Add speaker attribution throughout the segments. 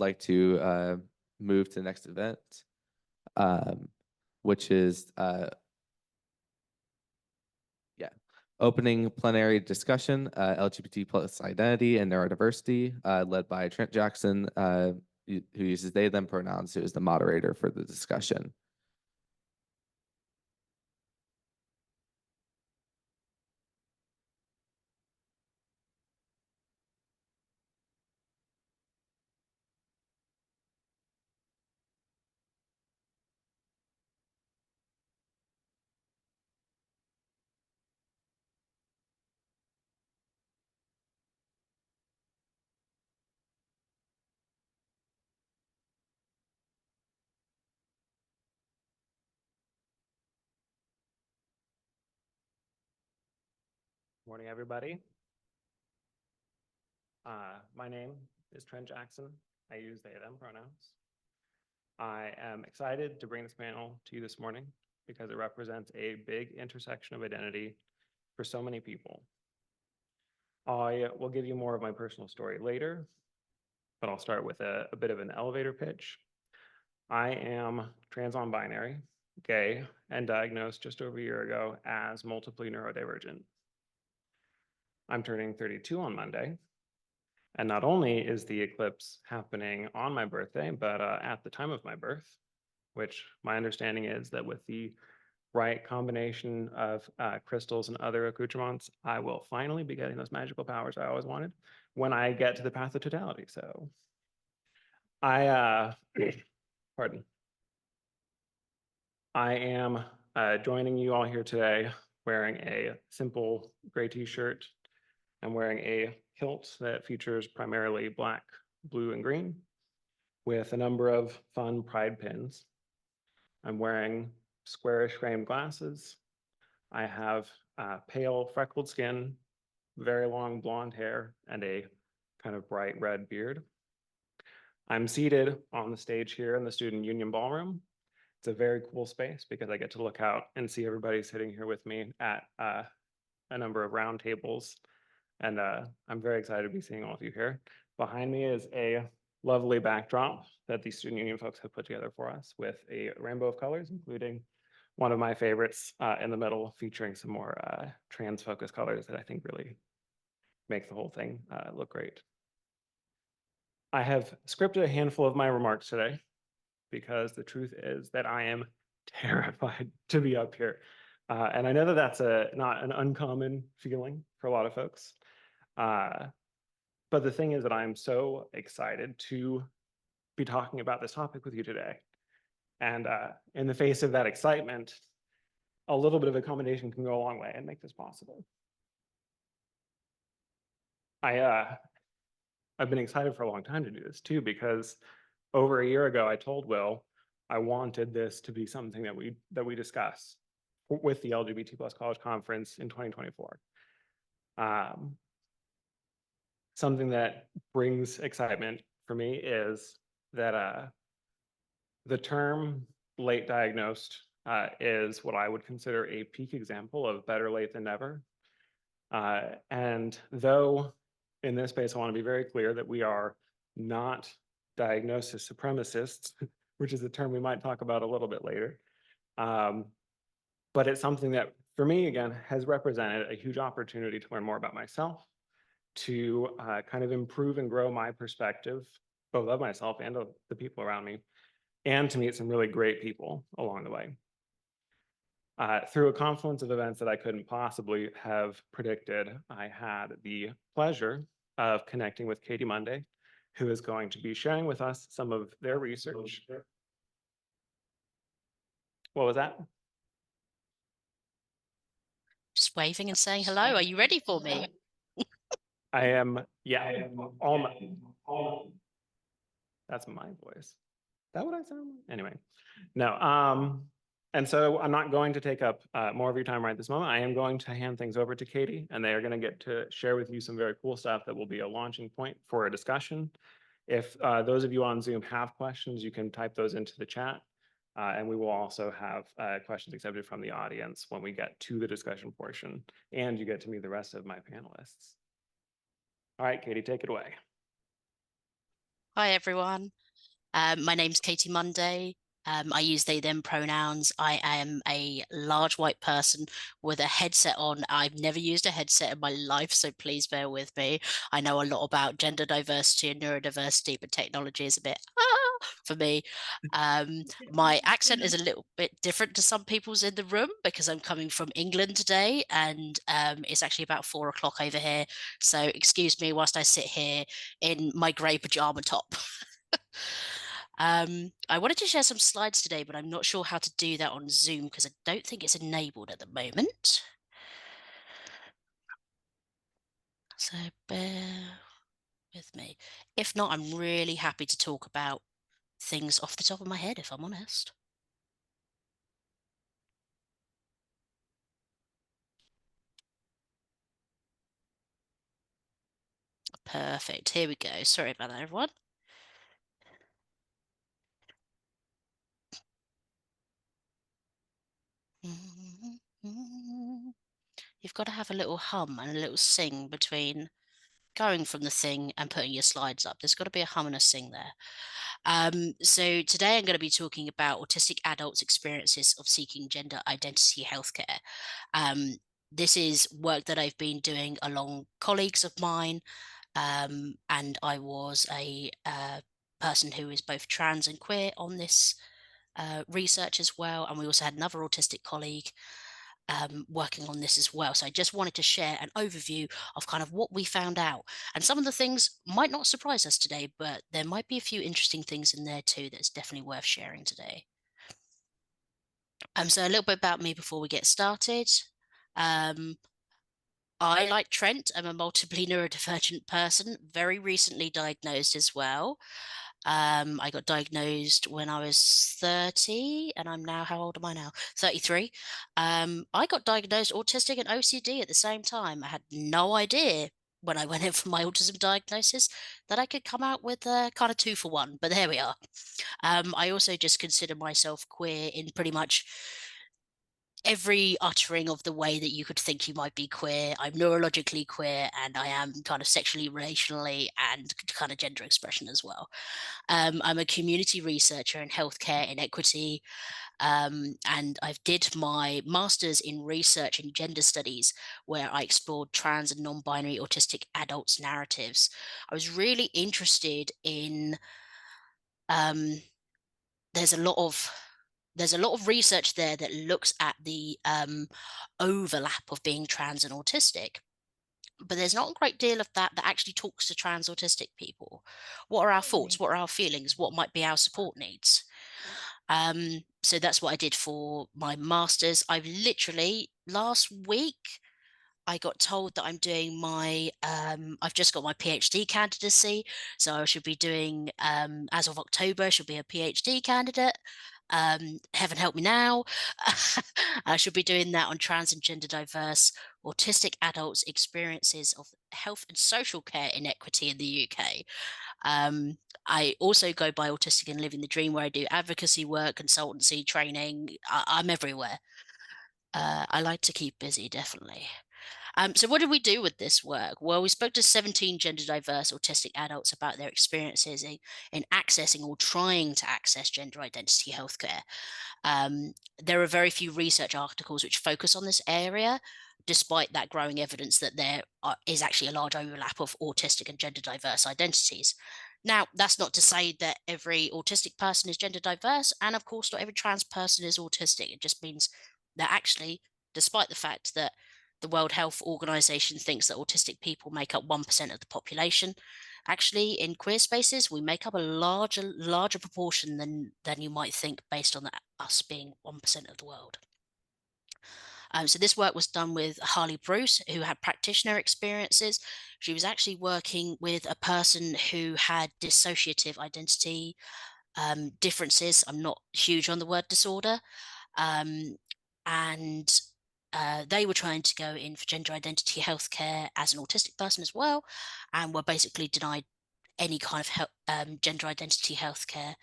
Speaker 1: like to move to the next event, which is opening plenary discussion, LGBT plus identity and neurodiversity, led by Trent Jackson, who uses they, them pronouns, who is the moderator for the discussion.
Speaker 2: Morning, everybody. My name is Trent Jackson. I use they, them pronouns. I am excited to bring this panel to you this morning because it represents a big intersection of identity for so many people. I will give you more of my personal story later, but I'll start with a bit of an elevator pitch. I am trans non-binary, gay, and diagnosed just over a year ago as multiply neurodivergent. I'm turning 32 on Monday. And not only is the eclipse happening on my birthday, but at the time of my birth, which my understanding is that with the right combination of crystals and other accoutrements, I will finally be getting those magical powers I always wanted when I get to the path of totality. So pardon. I am joining you all here today wearing a simple gray t-shirt. I'm wearing a kilt that features primarily black, blue, and green with a number of fun pride pins. I'm wearing squarish framed glasses. I have pale freckled skin, very long blonde hair, and a kind of bright red beard. I'm seated on the stage here in the Student Union Ballroom. It's a very cool space because I get to look out and see everybody sitting here with me at a number of round tables. And I'm very excited to be seeing all of you here. Behind me is a lovely backdrop that the Student Union folks have put together for us with a rainbow of colors, including one of my favorites in the middle, featuring some more trans-focused colors that I think really make the whole thing look great. I have scripted a handful of my remarks today because the truth is that I am terrified to be up here. And I know that that's not an uncommon feeling for a lot of folks. But the thing is that I'm so excited to be talking about this topic with you today. And in the face of that excitement, a little bit of accommodation can go a long way and make this possible. I've been excited for a long time to do this too, because over a year ago, I told Will I wanted this to be something that we discuss with the LGBT plus college conference in 2024. Something that brings excitement for me is that the term late diagnosed is what I would consider a peak example of better late than never. And though in this space, I want to be very clear that we are not diagnosis supremacists, which is a term we might talk about a little bit later. But it's something that, for me, again, has represented a huge opportunity to learn more about myself, to kind of improve and grow my perspective, both of myself and of the people around me, and to meet some really great people along the way. Through a confluence of events that I couldn't possibly have predicted, I had the pleasure of connecting with Katie Munday, who is going to be sharing with us some of their research. What was that?
Speaker 3: Just waving and saying hello. Are you ready for me?
Speaker 2: I am, yeah. That's my voice. Is that what I sound like? Anyway, no. And so I'm not going to take up more of your time right this moment. I am going to hand things over to Katie, and they are going to get to share with you some very cool stuff that will be a launching point for a discussion. If those of you on Zoom have questions, you can type those into the chat. And we will also have questions accepted from the audience when we get to the discussion portion, and you get to meet the rest of my panelists. All right, Katie, take it away.
Speaker 3: Hi, everyone. My name's Katie Munday. I use they, them pronouns. I am a large white person with a headset on. I've never used a headset in my life, so please bear with me. I know a lot about gender diversity and neurodiversity, but technology is a bit for me. My accent is a little bit different to some people's in the room because I'm coming from England today, and it's actually about 4 o'clock over here. So excuse me whilst I sit here in my grey pajama top. I wanted to share some slides today, but I'm not sure how to do that on Zoom because I don't think it's enabled at the moment. So bear with me. If not, I'm really happy to talk about things off the top of my head, if I'm honest. Perfect. Here we go. Sorry about that, everyone. You've got to have a little hum and a little sing between going from the thing and putting your slides up. There's got to be a hum and a sing there. So today I'm going to be talking about autistic adults' experiences of seeking gender identity healthcare. This is work that I've been doing along colleagues of mine, and I was a person who is both trans and queer on this research as well. And we also had another autistic colleague working on this as well. So I just wanted to share an overview of kind of what we found out. And some of the things might not surprise us today, but there might be a few interesting things in there too that's definitely worth sharing today. So a little bit about me before we get started. I, like Trent, am a multiply neurodivergent person, very recently diagnosed as well. I got diagnosed when I was 30, and I'm now, how old am I now? 33. I got diagnosed autistic and OCD at the same time. I had no idea when I went in for my autism diagnosis that I could come out with a kind of 2 for 1, but there we are. I also just consider myself queer in pretty much every uttering of the way that you could think you might be queer. I'm neurologically queer, and I am kind of sexually, relationally, and kind of gender expression as well. I'm a community researcher in healthcare inequity, and I've did my master's in research in gender studies, where I explored trans and non-binary autistic adults' narratives. I was really interested in there's a lot of research there that looks at the overlap of being trans and autistic, but there's not a great deal of that actually talks to trans autistic people. What are our thoughts? What are our feelings? What might be our support needs? So that's what I did for my master's. I've literally last week I got told that I'm doing my I've just got my PhD candidacy, so I should be doing as of October, I should be a PhD candidate. Heaven help me now. I should be doing that on trans and gender diverse autistic adults' experiences of health and social care inequity in the UK. I also go by Autistic and Living the Dream, where I do advocacy work, consultancy, training. I'm everywhere. I like to keep busy, definitely. So what did we do with this work? Well, we spoke to 17 gender diverse autistic adults about their experiences in accessing or trying to access gender identity healthcare. There are very few research articles which focus on this area, despite that growing evidence that there is actually a large overlap of autistic and gender diverse identities. Now, that's not to say that every autistic person is gender diverse, and of course, not every trans person is autistic. It just means that actually, despite the fact that the World Health Organization thinks that autistic people make up 1% of the population, actually in queer spaces we make up a larger proportion than you might think, based on us being 1% of the world. So this work was done with Harley Bruce, who had practitioner experiences. She was actually working with a person who had dissociative identity differences. I'm not huge on the word disorder. And they were trying to go in for gender identity healthcare as an autistic person as well, and were basically denied any kind of gender identity healthcare.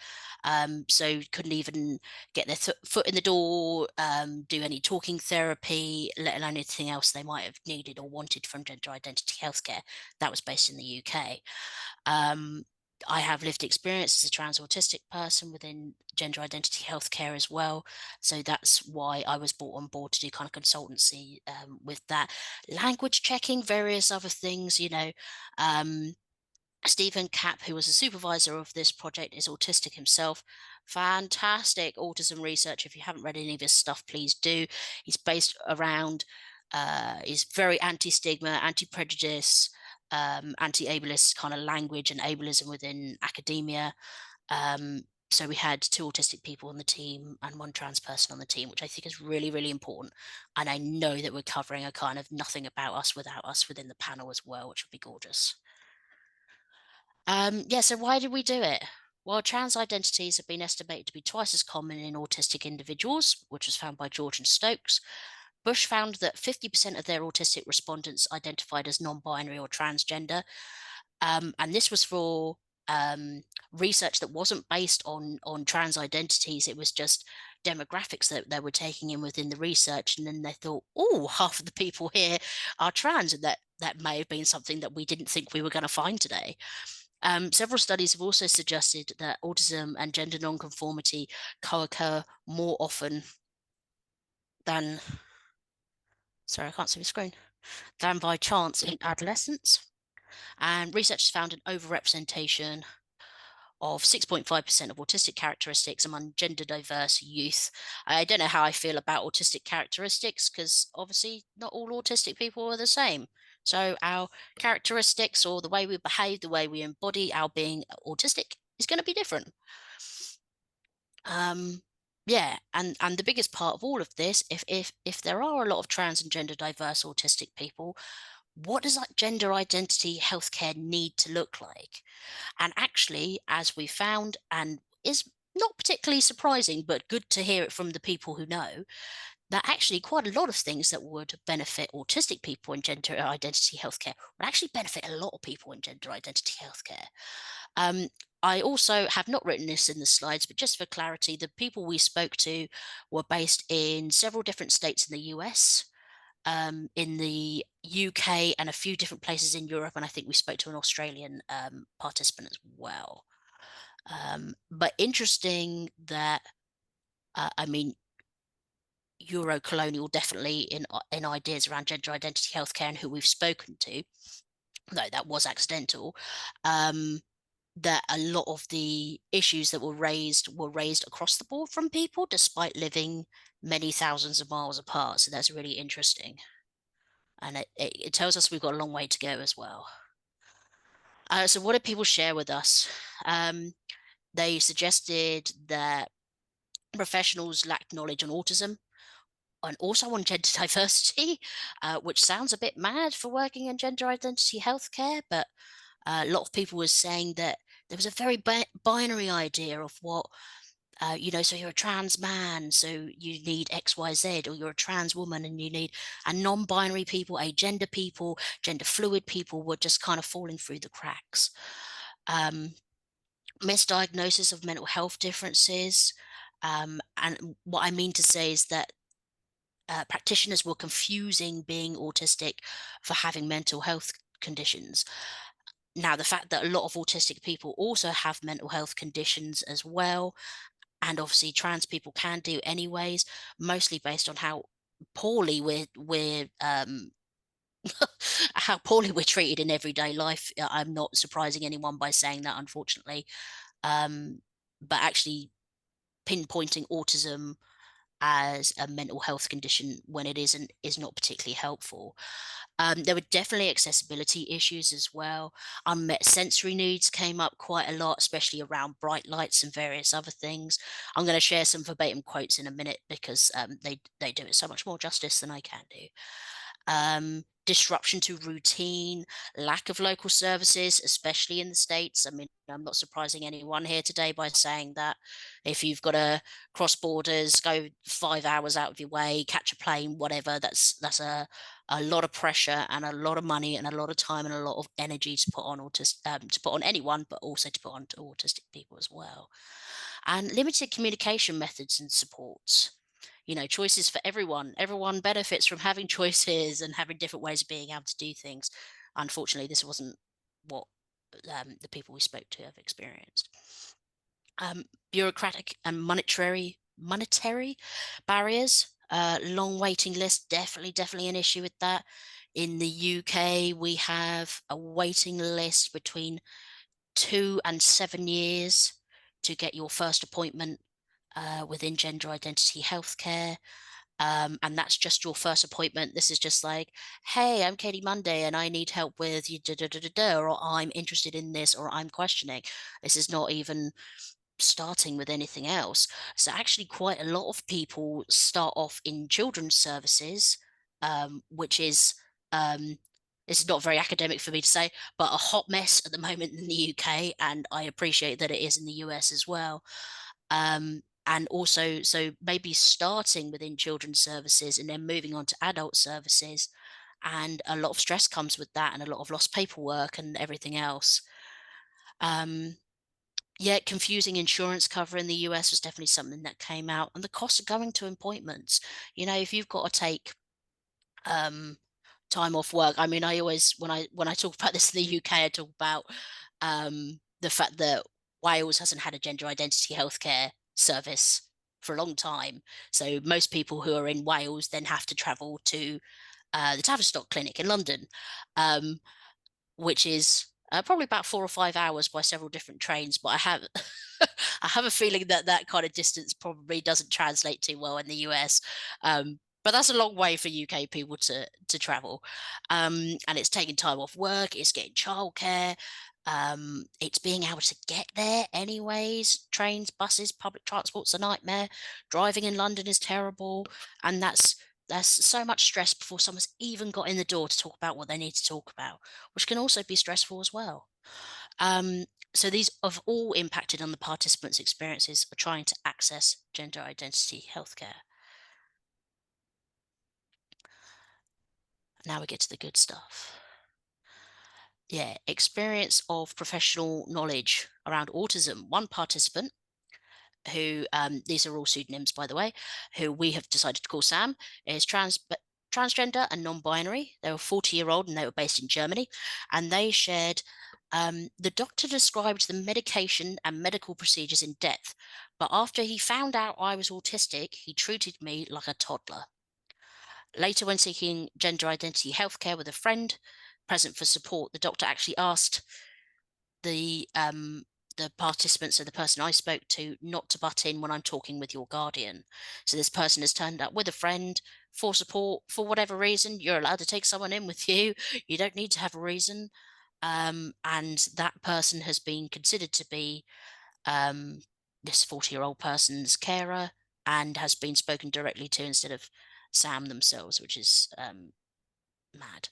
Speaker 3: So couldn't even get their foot in the door, do any talking therapy, let alone anything else they might have needed or wanted from gender identity healthcare. That was based in the UK. I have lived experience as a trans autistic person within gender identity healthcare as well. So that's why I was brought on board to do kind of consultancy with that. Language checking, various other things, Stephen Capp, who was a supervisor of this project, is autistic himself. Fantastic autism research. If you haven't read any of his stuff, please do. He's based around, he's very anti-stigma, anti-prejudice, anti-ableist kind of language and ableism within academia. So we had 2 autistic people on the team and 1 trans person on the team, which I think is really, really important. And I know that we're covering a kind of nothing about us without us within the panel as well, which would be gorgeous. So why did we do it? Well, trans identities have been estimated to be twice as common in autistic individuals, which was found by George and Stokes. Bush found that 50% of their autistic respondents identified as non-binary or transgender. And this was for research that wasn't based on trans identities. It was just demographics that they were taking in within the research. And then they thought, oh, half of the people here are trans. And that may have been something that we didn't think we were going to find today. Several studies have also suggested that autism and gender nonconformity co-occur more often than, sorry, I can't see the screen, than by chance in adolescence. And research has found an overrepresentation of 6.5% of autistic characteristics among gender diverse youth. I don't know how I feel about autistic characteristics because obviously not all autistic people are the same. So our characteristics or the way we behave, the way we embody our being autistic is going to be different. And the biggest part of all of this, if there are a lot of trans and gender diverse autistic people, what does that gender identity healthcare need to look like? And actually, as we found, and is not particularly surprising, but good to hear it from the people who know, that actually quite a lot of things that would benefit autistic people in gender identity healthcare would actually benefit a lot of people in gender identity healthcare. I also have not written this in the slides, but just for clarity, the people we spoke to were based in several different states in the US, in the UK, and a few different places in Europe. And I think we spoke to an Australian participant as well. But interesting that, Euro-colonial definitely in ideas around gender identity healthcare and who we've spoken to, though that was accidental, that a lot of the issues that were raised across the board from people despite living many thousands of miles apart. So that's really interesting. And it tells us we've got a long way to go as well. So what did people share with us? They suggested that professionals lacked knowledge on autism and also on gender diversity, which sounds a bit mad for working in gender identity healthcare, but a lot of people were saying that there was a very binary idea of what, so you're a trans man, so you need X, Y, Z, or you're a trans woman and you need, and non-binary people, agender people, gender fluid people were just kind of falling through the cracks. Misdiagnosis of mental health differences. And what I mean to say is that practitioners were confusing being autistic for having mental health conditions. Now, the fact that a lot of autistic people also have mental health conditions as well, and obviously trans people can do anyways, mostly based on how poorly we're how poorly we're treated in everyday life. I'm not surprising anyone by saying that, unfortunately. But actually pinpointing autism as a mental health condition when it isn't is not particularly helpful. There were definitely accessibility issues as well. Unmet sensory needs came up quite a lot, especially around bright lights and various other things. I'm going to share some verbatim quotes in a minute because they do it so much more justice than I can do. Disruption to routine, lack of local services, especially in the States. I mean, I'm not surprising anyone here today by saying that. If you've got to cross borders, go 5 hours out of your way, catch a plane, whatever, that's a lot of pressure and a lot of money and a lot of time and a lot of energy to put on to put on anyone, but also to put on to autistic people as well. And limited communication methods and supports. Choices for everyone. Everyone benefits from having choices and having different ways of being able to do things. Unfortunately, this wasn't what the people we spoke to have experienced. Bureaucratic and monetary barriers, long waiting list, definitely an issue with that. In the UK, we have a waiting list between 2 and 7 years to get your first appointment within gender identity healthcare. And that's just your first appointment. This is just like, hey, I'm Katie Munday and I need help with you, or I'm interested in this, or I'm questioning. This is not even starting with anything else. So actually quite a lot of people start off in children's services, which is this is not very academic for me to say, but a hot mess at the moment in the UK, and I appreciate that it is in the US as well. And also, so maybe starting within children's services and then moving on to adult services, and a lot of stress comes with that, and a lot of lost paperwork and everything else. Yeah, confusing insurance cover in the US was definitely something that came out, and the cost of going to appointments. You know, if you've got to take time off work, I mean, I always when I talk about this in the UK, I talk about the fact that Wales hasn't had a gender identity healthcare service for a long time. So most people who are in Wales then have to travel to the Tavistock Clinic in London, which is probably about 4 or 5 hours by several different trains. But I have I have a feeling that that kind of distance probably doesn't translate too well in the US. But that's a long way for UK people to travel, and it's taking time off work. It's getting childcare. It's being able to get there anyways. Trains, buses, public transport's a nightmare. Driving in London is terrible, and that's so much stress before someone's even got in the door to talk about what they need to talk about, which can also be stressful as well. So these have all impacted on the participants' experiences of trying to access gender identity healthcare. Now we get to the good stuff. Yeah, experience of professional knowledge around autism. One participant who, these are all pseudonyms, by the way, who we have decided to call Sam, is transgender and non-binary. They were 40-year-old and they were based in Germany. And they shared, the doctor described the medication and medical procedures in depth. But after he found out I was autistic, he treated me like a toddler. Later, when seeking gender identity healthcare with a friend present for support, the doctor actually asked the participants, so the person I spoke to, not to butt in when I'm talking with your guardian. So this person has turned up with a friend for support for whatever reason. You're allowed to take someone in with you. You don't need to have a reason. And that person has been considered to be this 40-year-old person's carer and has been spoken directly to instead of Sam themselves, which is mad.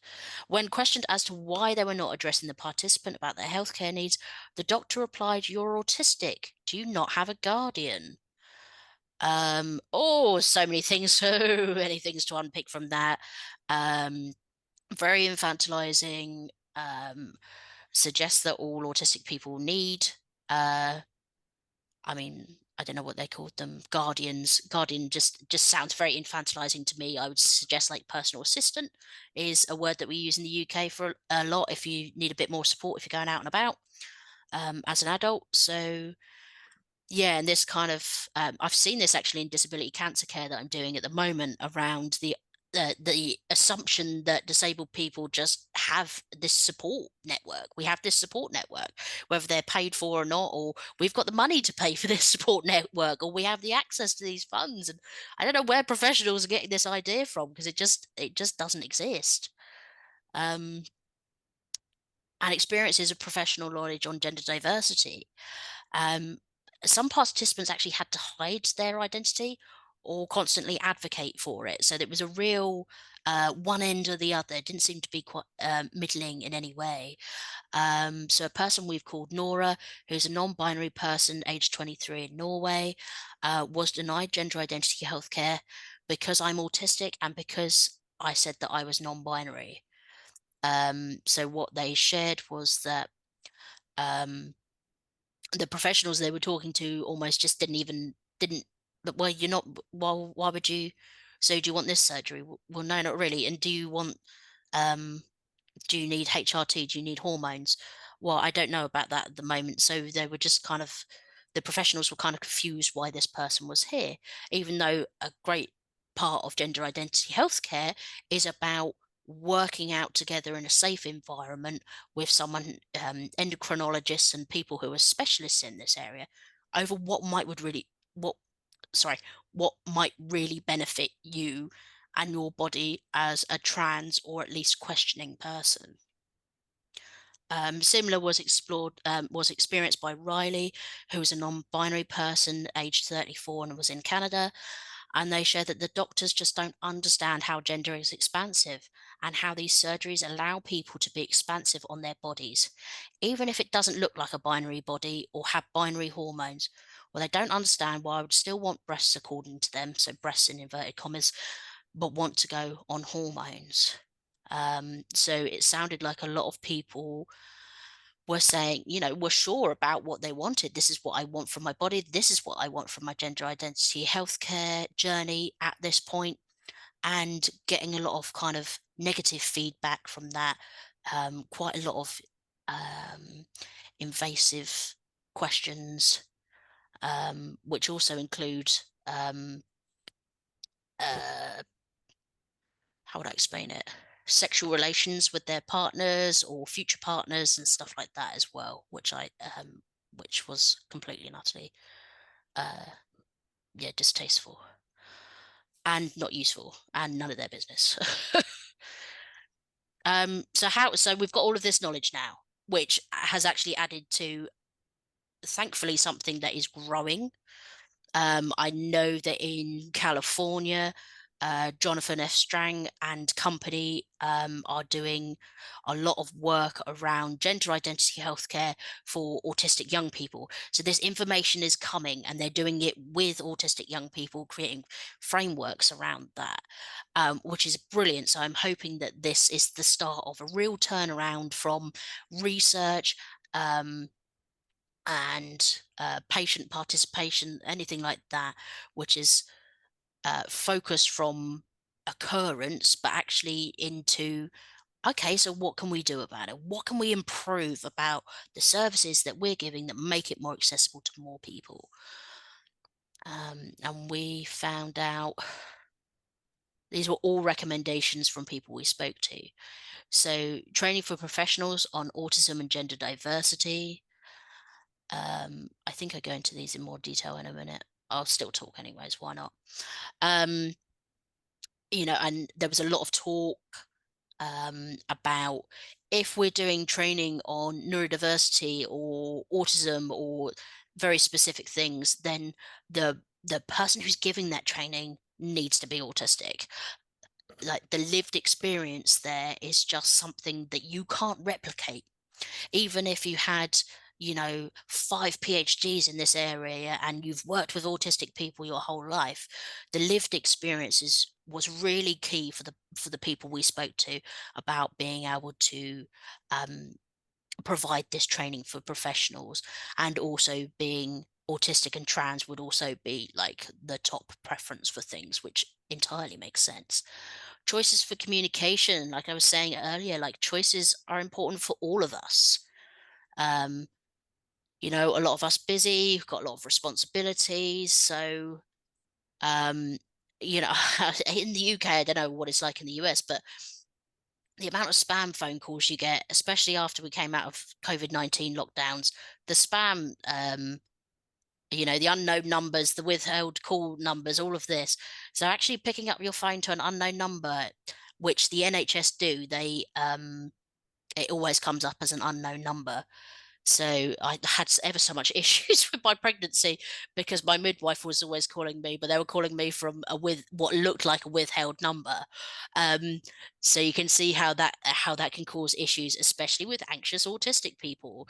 Speaker 3: When questioned as to why they were not addressing the participant about their healthcare needs, the doctor replied, "You're autistic. Do you not have a guardian?" Oh, so many things, so many things to unpick from that. Very infantilizing. Suggests that all autistic people need I mean, I don't know what they called them, guardians. Guardian just sounds very infantilizing to me. I would suggest like personal assistant is a word that we use in the UK for a lot if you need a bit more support if you're going out and about as an adult. So yeah, and this kind of I've seen this actually in disability cancer care that I'm doing at the moment around the assumption that disabled people just have this support network. We have this support network, whether they're paid for or not, or we've got the money to pay for this support network, or we have the access to these funds. And I don't know where professionals are getting this idea from because it just doesn't exist. And experiences of professional knowledge on gender diversity. Some participants actually had to hide their identity or constantly advocate for it. So it was a real one end or the other. It didn't seem to be quite middling in any way. So a person we've called Nora, who's a non-binary person, aged 23 in Norway, was denied gender identity healthcare because I'm autistic and because I said that I was non-binary. So what they shared was that the professionals they were talking to almost just didn't but well, you're not, well, why would you, so do you want this surgery? Well, no, not really. And do you want do you need HRT? Do you need hormones? well, I don't know about that at the moment. So they were just kind of, the professionals were kind of confused why this person was here, even though a great part of gender identity healthcare is about working out together in a safe environment with someone, endocrinologists and people who are specialists in this area, over what might really benefit you and your body as a trans or at least questioning person. Similar was experienced by Riley, who was a non-binary person aged 34 and was in Canada. And they share that the doctors just don't understand how gender is expansive and how these surgeries allow people to be expansive on their bodies, even if it doesn't look like a binary body or have binary hormones. Well, they don't understand why I would still want breasts according to them, so breasts in inverted commas, but want to go on hormones. So it sounded like a lot of people were saying, were sure about what they wanted. This is what I want from my body. This is what I want from my gender identity healthcare journey at this point, and getting a lot of kind of negative feedback from that. Quite a lot of invasive questions, which also include how would I explain it? Sexual relations with their partners or future partners and stuff like that as well, which was completely and utterly, distasteful and not useful and none of their business. So we've got all of this knowledge now, which has actually added to, thankfully, something that is growing. I know that in California, Jonathan F. Strang and company are doing a lot of work around gender identity healthcare for autistic young people. So this information is coming and they're doing it with autistic young people, creating frameworks around that, which is brilliant. So I'm hoping that this is the start of a real turnaround from research and patient participation, anything like that, which is focused from occurrence, but actually into, okay, so what can we do about it? What can we improve about the services that we're giving that make it more accessible to more people? And we found out these were all recommendations from people we spoke to. So training for professionals on autism and gender diversity. I think I go into these in more detail in a minute. I'll still talk anyways, why not? And there was a lot of talk about, if we're doing training on neurodiversity or autism or very specific things, then the person who's giving that training needs to be autistic. Like, the lived experience there is just something that you can't replicate. Even if you had 5 PhDs in this area and you've worked with autistic people your whole life, the lived experiences was really key for the people we spoke to about being able to provide this training for professionals. And also, being autistic and trans would also be like the top preference for things, which entirely makes sense. Choices for communication, like I was saying earlier, like, choices are important for all of us. A lot of us busy, we've got a lot of responsibilities. So, in the UK, I don't know what it's like in the US, but the amount of spam phone calls you get, especially after we came out of COVID-19 lockdowns, the spam, the unknown numbers, the withheld call numbers, all of this. So actually picking up your phone to an unknown number, which the NHS do, it always comes up as an unknown number. So I had ever so much issues with my pregnancy because my midwife was always calling me, but they were calling me from with what looked like a withheld number. So you can see how that can cause issues, especially with anxious autistic people.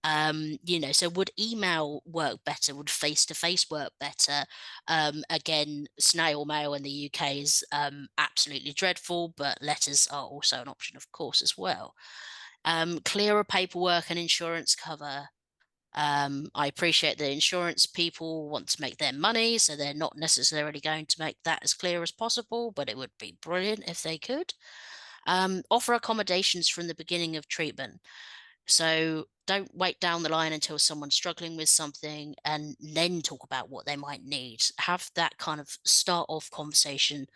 Speaker 3: So would email work better? Would face-to-face work better? Again, snail mail in the UK is absolutely dreadful, but letters are also an option, of course, as well. Clearer paperwork and insurance cover. I appreciate that insurance people want to make their money, so they're not necessarily going to make that as clear as possible, but it would be brilliant if they could. Offer accommodations from the beginning of treatment. So don't wait down the line until someone's struggling with something and then talk about what they might need. Have that kind of start off conversation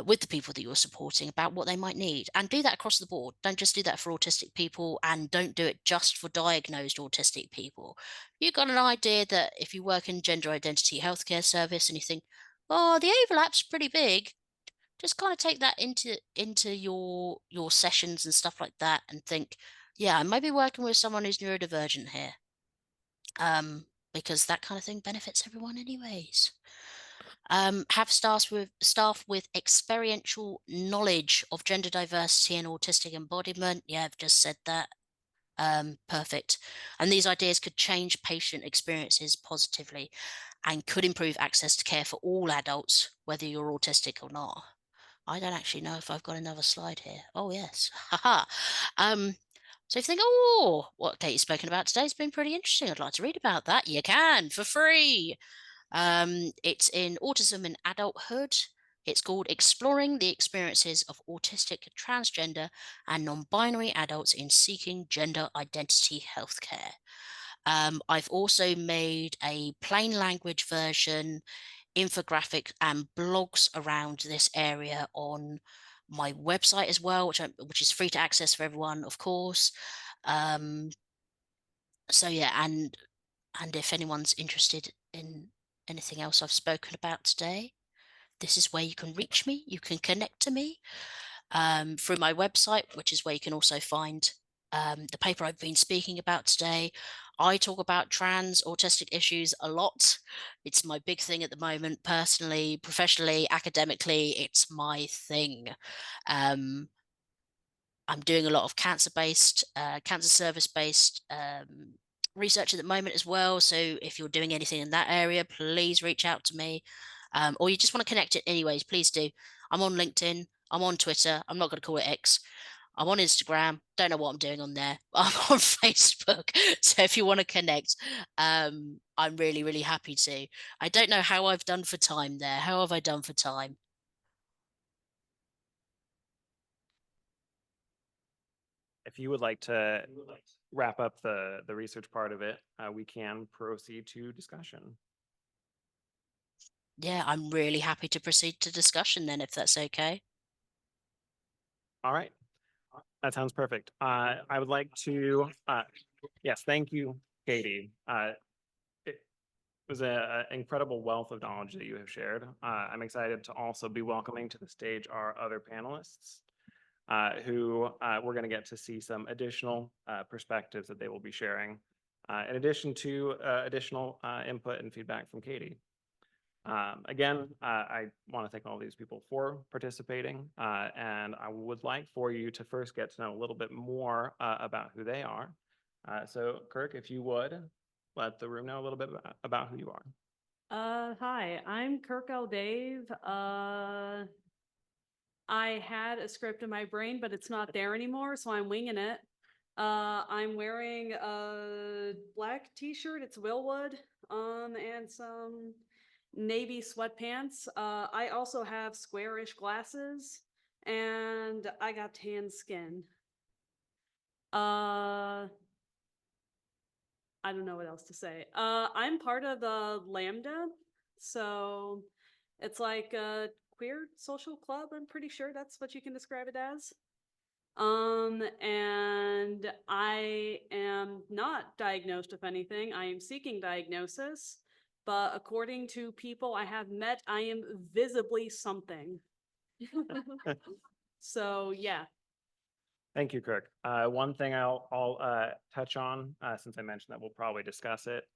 Speaker 3: with the people that you're supporting about what they might need, and do that across the board. Don't just do that for autistic people, and don't do it just for diagnosed autistic people. You've got an idea that if you work in gender identity healthcare service and you think, oh, the overlap's pretty big, just kind of take that into your sessions and stuff like that, and think, yeah, I might be working with someone who's neurodivergent here, because that kind of thing benefits everyone anyways. Have staff with experiential knowledge of gender diversity and autistic embodiment. Yeah, I've just said that. Perfect. And these ideas could change patient experiences positively and could improve access to care for all adults, whether you're autistic or not. I don't actually know if I've got another slide here. Oh, yes. Haha. So if you think, oh, what Katie's spoken about today has been pretty interesting, I'd like to read about that. You can for free. It's in Autism in Adulthood. It's called Exploring the Experiences of Autistic, Transgender, and Non-Binary Adults in Seeking Gender Identity Healthcare. I've also made a plain language version, infographic, and blogs around this area on my website as well, which is free to access for everyone, of course. So yeah, and if anyone's interested in anything else I've spoken about today, this is where you can reach me. You can connect to me through my website, which is where you can also find the paper I've been speaking about today. I talk about trans autistic issues a lot. It's my big thing at the moment, personally, professionally, academically. It's my thing. Um, I'm doing a lot of cancer service-based research at the moment as well. So if you're doing anything in that area, please reach out to me. Or you just want to connect it anyways, please do. I'm on LinkedIn. I'm on Twitter. I'm not going to call it X. I'm on Instagram. Don't know what I'm doing on there. I'm on Facebook. So if you want to connect, I'm really, really happy to. I don't know how I've done for time there. How have I done for time?
Speaker 2: If you would like to wrap up the research part of it, we can proceed to discussion.
Speaker 3: Yeah, I'm really happy to proceed to discussion then, if that's okay.
Speaker 2: All right. That sounds perfect. I would like to, yes, thank you, Katie. It was an incredible wealth of knowledge that you have shared. I'm excited to also be welcoming to the stage our other panelists, who we're going to get to see some additional perspectives that they will be sharing, in addition to additional input and feedback from Katie. Again, I want to thank all these people for participating, and I would like for you to first get to know a little bit more about who they are. So Kirk, if you would, let the room know a little bit about who you are.
Speaker 4: Hi, I'm Kirk Aldave. I had a script in my brain, but it's not there anymore, so I'm winging it. I'm wearing a black t-shirt, it's Willwood, and some navy sweatpants. I also have squarish glasses, and I got tan skin. I don't know what else to say. I'm part of the Lambda, so it's like a queer social club. I'm pretty sure that's what you can describe it as. And I am not diagnosed with anything. I am seeking diagnosis, but according to people I have met, I am visibly something. So yeah.
Speaker 2: Thank you, Kirk. One thing I'll touch on, since I mentioned that we'll probably discuss it.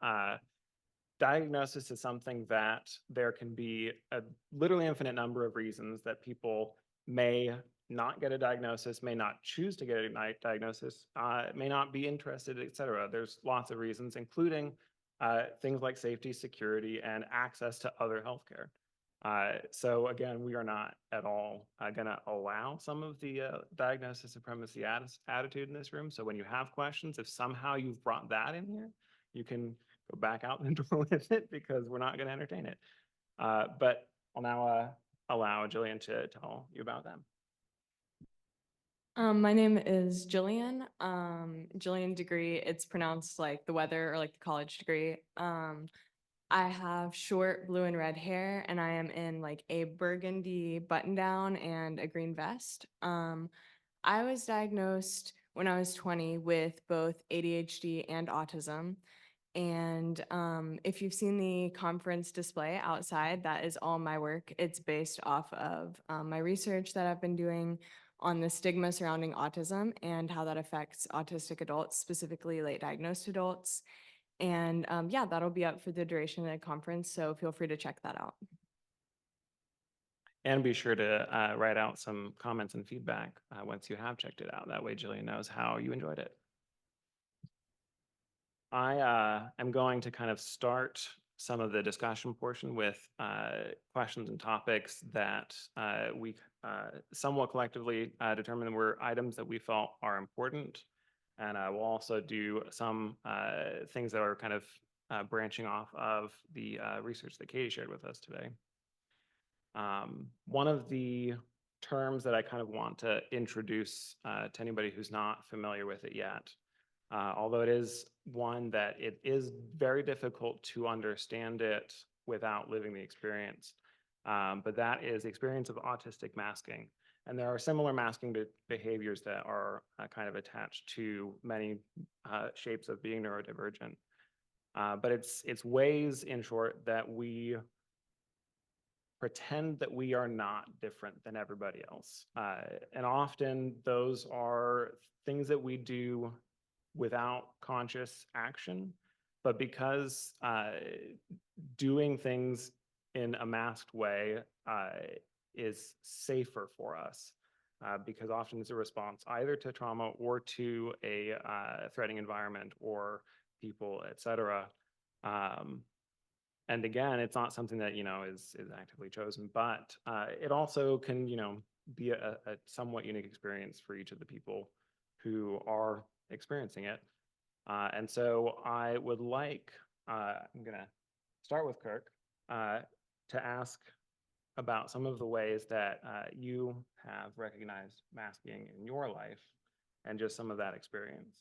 Speaker 2: Diagnosis is something that there can be a literally infinite number of reasons that people may not get a diagnosis, may not choose to get a diagnosis, may not be interested, etc. There's lots of reasons, including things like safety, security, and access to other healthcare. So again, we are not at all going to allow some of the diagnosis supremacy attitude in this room. So when you have questions, if somehow you've brought that in here, you can go back out the door with it, because we're not going to entertain it. But I'll now allow Jillian to tell you about them.
Speaker 5: My name is Jillian. Jillian DeGrie. It's pronounced like the weather or like the college degree. I have short blue and red hair, and I am in like a burgundy button down and a green vest. I was diagnosed when I was 20 with both ADHD and autism. And if you've seen the conference display outside, that is all my work. It's based off of my research that I've been doing on the stigma surrounding autism and how that affects autistic adults, specifically late diagnosed adults. And yeah, that'll be up for the duration of the conference, so feel free to check that out.
Speaker 2: And be sure to write out some comments and feedback once you have checked it out. That way Jillian knows how you enjoyed it. I am going to kind of start some of the discussion portion with questions and topics that we somewhat collectively determined were items that we felt are important. And we'll also do some things that are kind of branching off of the research that Katie shared with us today. One of the terms that I kind of want to introduce to anybody who's not familiar with it yet, although it is one that it is very difficult to understand it without living the experience. But that is the experience of autistic masking. And there are similar masking behaviors that are kind of attached to many shapes of being neurodivergent. But it's ways, in short, that we pretend that we are not different than everybody else. And often those are things that we do without conscious action, but because doing things in a masked way is safer for us, because often it's a response either to trauma or to a threatening environment or people, etc. And again, it's not something that, is actively chosen, but it also can, be a somewhat unique experience for each of the people who are experiencing it. And so I would like, I'm gonna start with Kirk, to ask about some of the ways that you have recognized masking in your life and just some of that experience.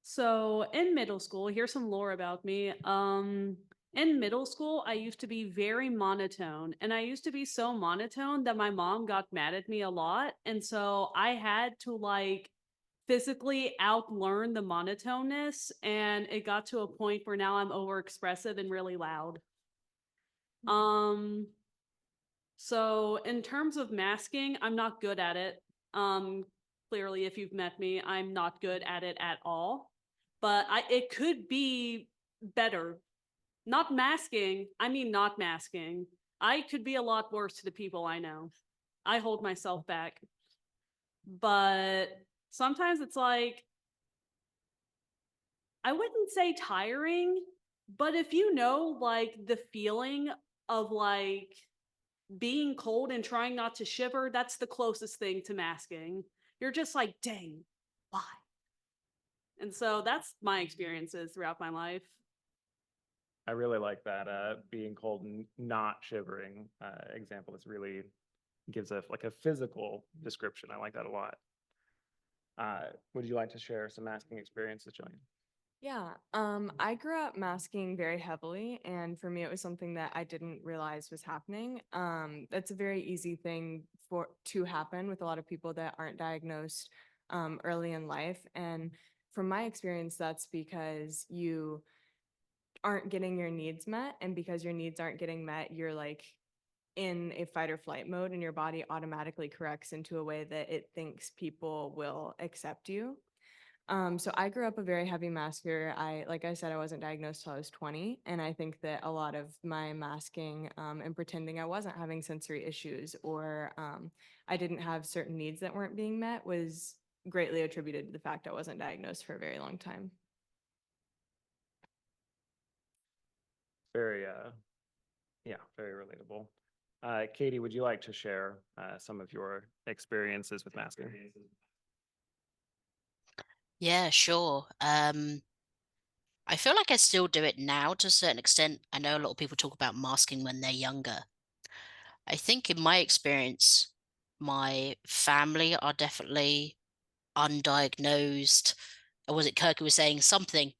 Speaker 4: So in middle school, here's some lore about me. In middle school, I used to be very monotone, and I used to be so monotone that my mom got mad at me a lot. And so I had to like physically outlearn the monotoneness, and it got to a point where now I'm overexpressive and really loud. So in terms of masking, I'm not good at it. Clearly, if you've met me, I'm not good at it at all. But it could be better. Not masking, I mean not masking. I could be a lot worse to the people I know. I hold myself back. But sometimes it's like, I wouldn't say tiring, but if you know like the feeling of like being cold and trying not to shiver, that's the closest thing to masking. You're just like, dang, why? And so that's my experiences throughout my life.
Speaker 2: I really like that being cold and not shivering example. This really gives a physical description. I like that a lot. Would you like to share some masking experiences, Jillian?
Speaker 5: Yeah, I grew up masking very heavily, and for me, it was something that I didn't realize was happening. That's a very easy thing to happen with a lot of people that aren't diagnosed early in life. And from my experience, that's because you aren't getting your needs met, and because your needs aren't getting met, you're like in a fight or flight mode, and your body automatically corrects into a way that it thinks people will accept you. So I grew up a very heavy masker. Like I said, I wasn't diagnosed till I was 20. And I think that a lot of my masking and pretending I wasn't having sensory issues or I didn't have certain needs that weren't being met was greatly attributed to the fact I wasn't diagnosed for a very long time.
Speaker 2: Very, very relatable. Katie, would you like to share some of your experiences with masking?
Speaker 3: Yeah, sure. I feel like I still do it now to a certain extent. I know a lot of people talk about masking when they're younger. I think in my experience, my family are definitely undiagnosed. Or was it Kirk who was saying something?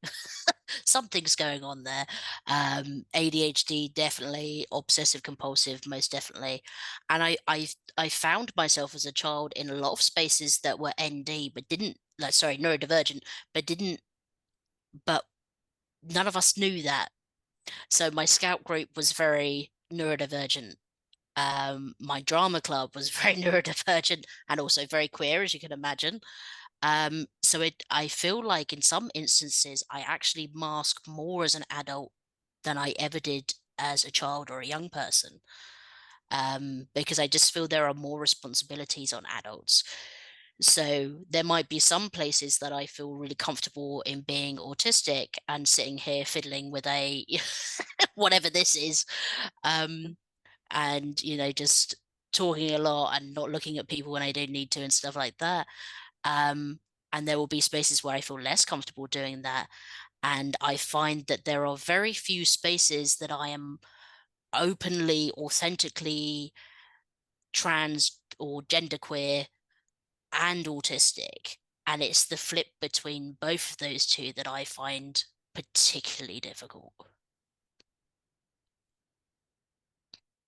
Speaker 3: Something's going on there. ADHD, definitely. Obsessive compulsive, most definitely. And I found myself as a child in a lot of spaces that were ND, but didn't, like, sorry, neurodivergent, but none of us knew that. So my scout group was very neurodivergent. My drama club was very neurodivergent and also very queer, as you can imagine. So I feel like in some instances, I actually mask more as an adult than I ever did as a child or a young person. Because I just feel there are more responsibilities on adults. So there might be some places that I feel really comfortable in being autistic and sitting here fiddling with a whatever this is. And just talking a lot and not looking at people when I don't need to and stuff like that. And there will be spaces where I feel less comfortable doing that. And I find that there are very few spaces that I am openly, authentically trans or genderqueer and autistic. And it's the flip between both of those two that I find particularly difficult.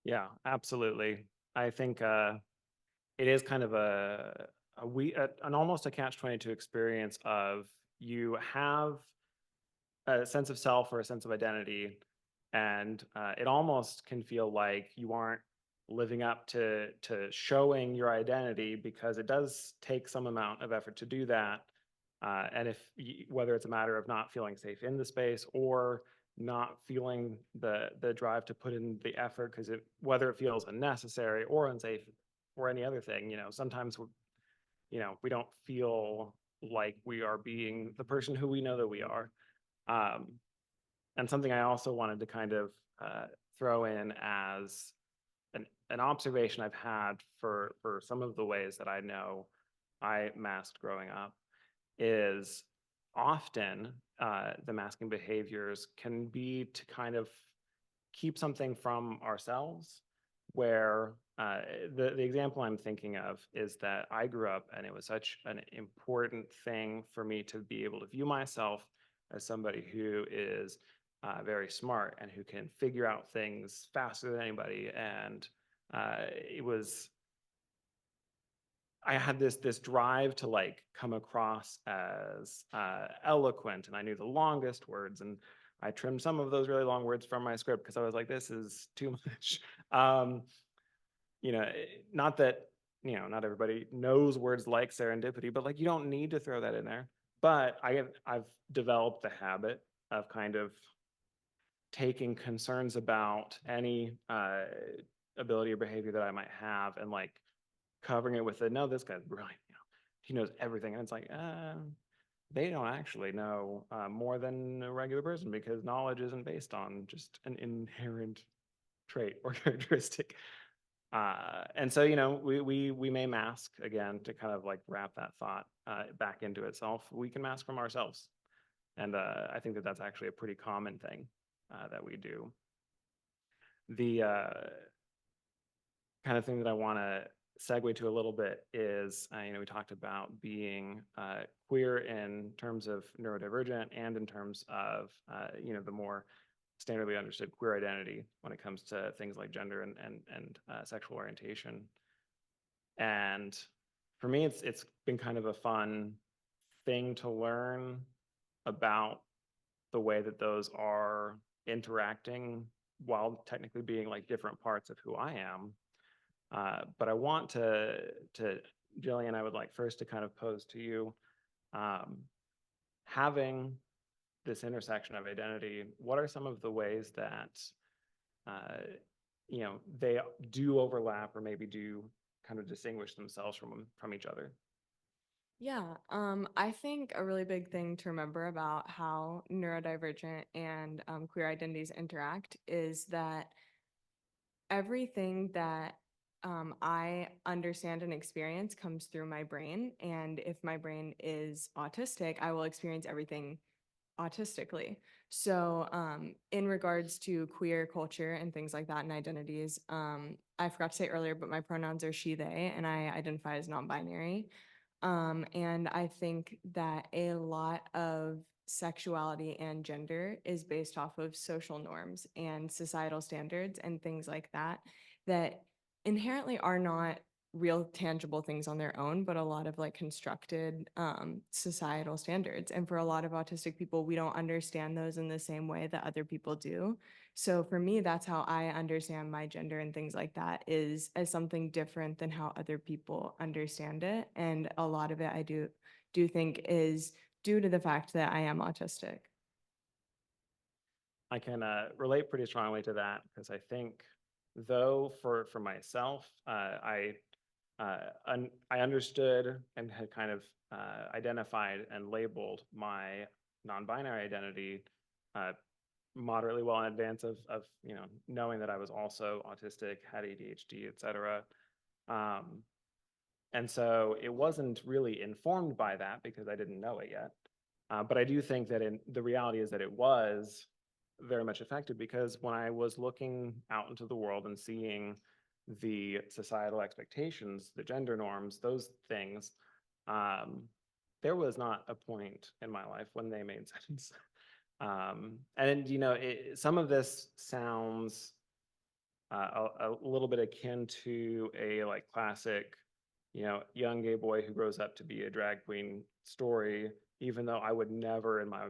Speaker 2: Yeah, absolutely. I think it is kind of an almost a catch-22 experience of you have a sense of self or a sense of identity, and it almost can feel like you aren't living up to showing your identity, because it does take some amount of effort to do that. And whether it's a matter of not feeling safe in the space or not feeling the drive to put in the effort, because whether it feels unnecessary or unsafe or any other thing, sometimes we don't feel like we are being the person who we know that we are. And something I also wanted to kind of throw in as an observation I've had for some of the ways that I know I masked growing up is often the masking behaviors can be to kind of keep something from ourselves, where the example I'm thinking of is that I grew up and it was such an important thing for me to be able to view myself as somebody who is very smart and who can figure out things faster than anybody. And I had this drive to like come across as eloquent, and I knew the longest words, and I trimmed some of those really long words from my script because I was like, this is too much. Not that, not everybody knows words like serendipity, but like you don't need to throw that in there. But I've developed the habit of kind of taking concerns about any ability or behavior that I might have and like covering it with no, this guy's brilliant, he knows everything. And it's like, they don't actually know more than a regular person, because knowledge isn't based on just an inherent trait or characteristic. And so, we may mask again to kind of like wrap that thought back into itself. We can mask from ourselves. And I think that that's actually a pretty common thing that we do. The kind of thing that I want to segue to a little bit is, we talked about being queer in terms of neurodivergent and in terms of, the more standardly understood queer identity when it comes to things like gender and sexual orientation. And for me, it's been kind of a fun thing to learn about the way that those are interacting while technically being like different parts of who I am. But I want to Jillian, I would like first to kind of pose to you, having this intersection of identity, what are some of the ways that, they do overlap or maybe do kind of distinguish themselves from each other?
Speaker 5: Yeah, I think a really big thing to remember about how neurodivergent and queer identities interact is that everything that I understand and experience comes through my brain. And if my brain is autistic, I will experience everything autistically. So in regards to queer culture and things like that and identities, I forgot to say earlier, but my pronouns are she, they, and I identify as non-binary. And I think that a lot of sexuality and gender is based off of social norms and societal standards and things like that, that inherently are not real tangible things on their own, but a lot of like constructed societal standards. And for a lot of autistic people, we don't understand those in the same way that other people do. So for me, that's how I understand my gender and things like that, is as something different than how other people understand it. And a lot of it I do think is due to the fact that I am autistic.
Speaker 2: I can relate pretty strongly to that, because I think, though, for myself, I understood and had kind of identified and labeled my non-binary identity moderately well in advance of knowing that I was also autistic, had ADHD, et cetera. And so it wasn't really informed by that because I didn't know it yet. But I do think that the reality is that it was very much affected, because when I was looking out into the world and seeing the societal expectations, the gender norms, those things, there was not a point in my life when they made sense. And some of this sounds a little bit akin to a like classic, young gay boy who grows up to be a drag queen story, even though I would never in my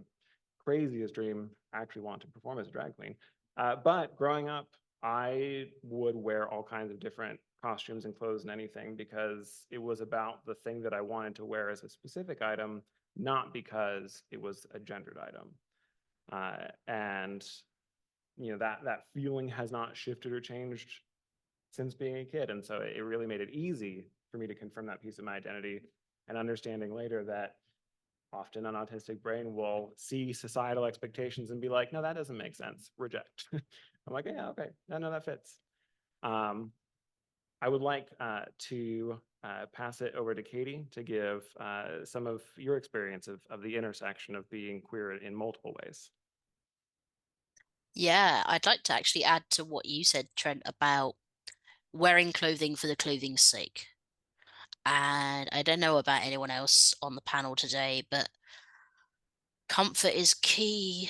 Speaker 2: craziest dream actually want to perform as a drag queen. But growing up, I would wear all kinds of different costumes and clothes and anything, because it was about the thing that I wanted to wear as a specific item, not because it was a gendered item. And that feeling has not shifted or changed since being a kid. And so it really made it easy for me to confirm that piece of my identity, and understanding later that often an autistic brain will see societal expectations and be like, no, that doesn't make sense, reject. I'm like, yeah, okay, no, that fits. I would like to pass it over to Katie to give some of your experience of the intersection of being queer in multiple ways.
Speaker 3: Yeah, I'd like to actually add to what you said, Trent, about wearing clothing for the clothing's sake. And I don't know about anyone else on the panel today, but comfort is key.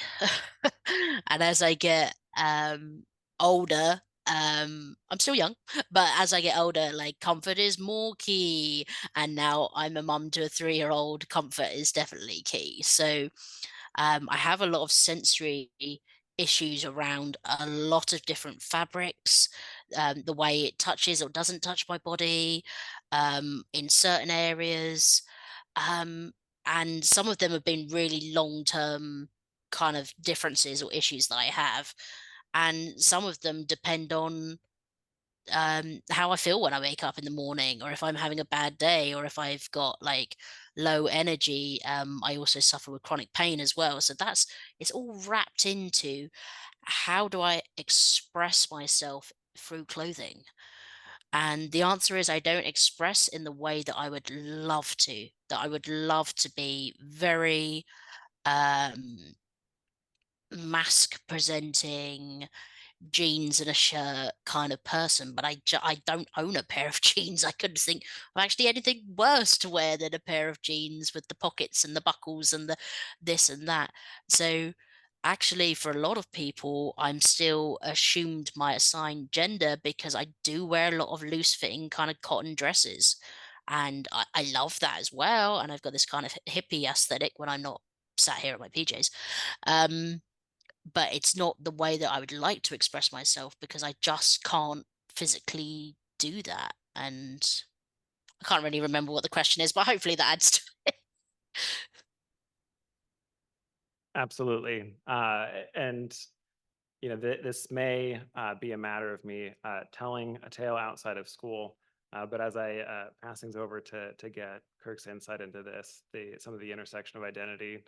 Speaker 3: And as I get older, I'm still young, but as I get older, like comfort is more key. And now I'm a mum to a 3-year-old, comfort is definitely key. So I have a lot of sensory issues around a lot of different fabrics, the way it touches or doesn't touch my body in certain areas. Um, and some of them have been really long-term kind of differences or issues that I have. And some of them depend on how I feel when I wake up in the morning, or if I'm having a bad day, or if I've got like low energy. I also suffer with chronic pain as well. So it's all wrapped into how do I express myself through clothing? And the answer is I don't express in the way that I would love to, that I would love to be very um mask presenting, jeans and a shirt kind of person, but I don't own a pair of jeans. I couldn't think of actually anything worse to wear than a pair of jeans with the pockets and the buckles and the this and that. So actually for a lot of people, I'm still assumed my assigned gender because I do wear a lot of loose fitting kind of cotton dresses. And I love that as well. And I've got this kind of hippie aesthetic when I'm not sat here at my PJs. Um, but it's not the way that I would like to express myself because I just can't physically do that. And I can't really remember what the question is, but hopefully that adds to it.
Speaker 2: Absolutely. And this may be a matter of me telling a tale outside of school, but as I pass things over to get Kirk's insight into this, some of the intersection of identity,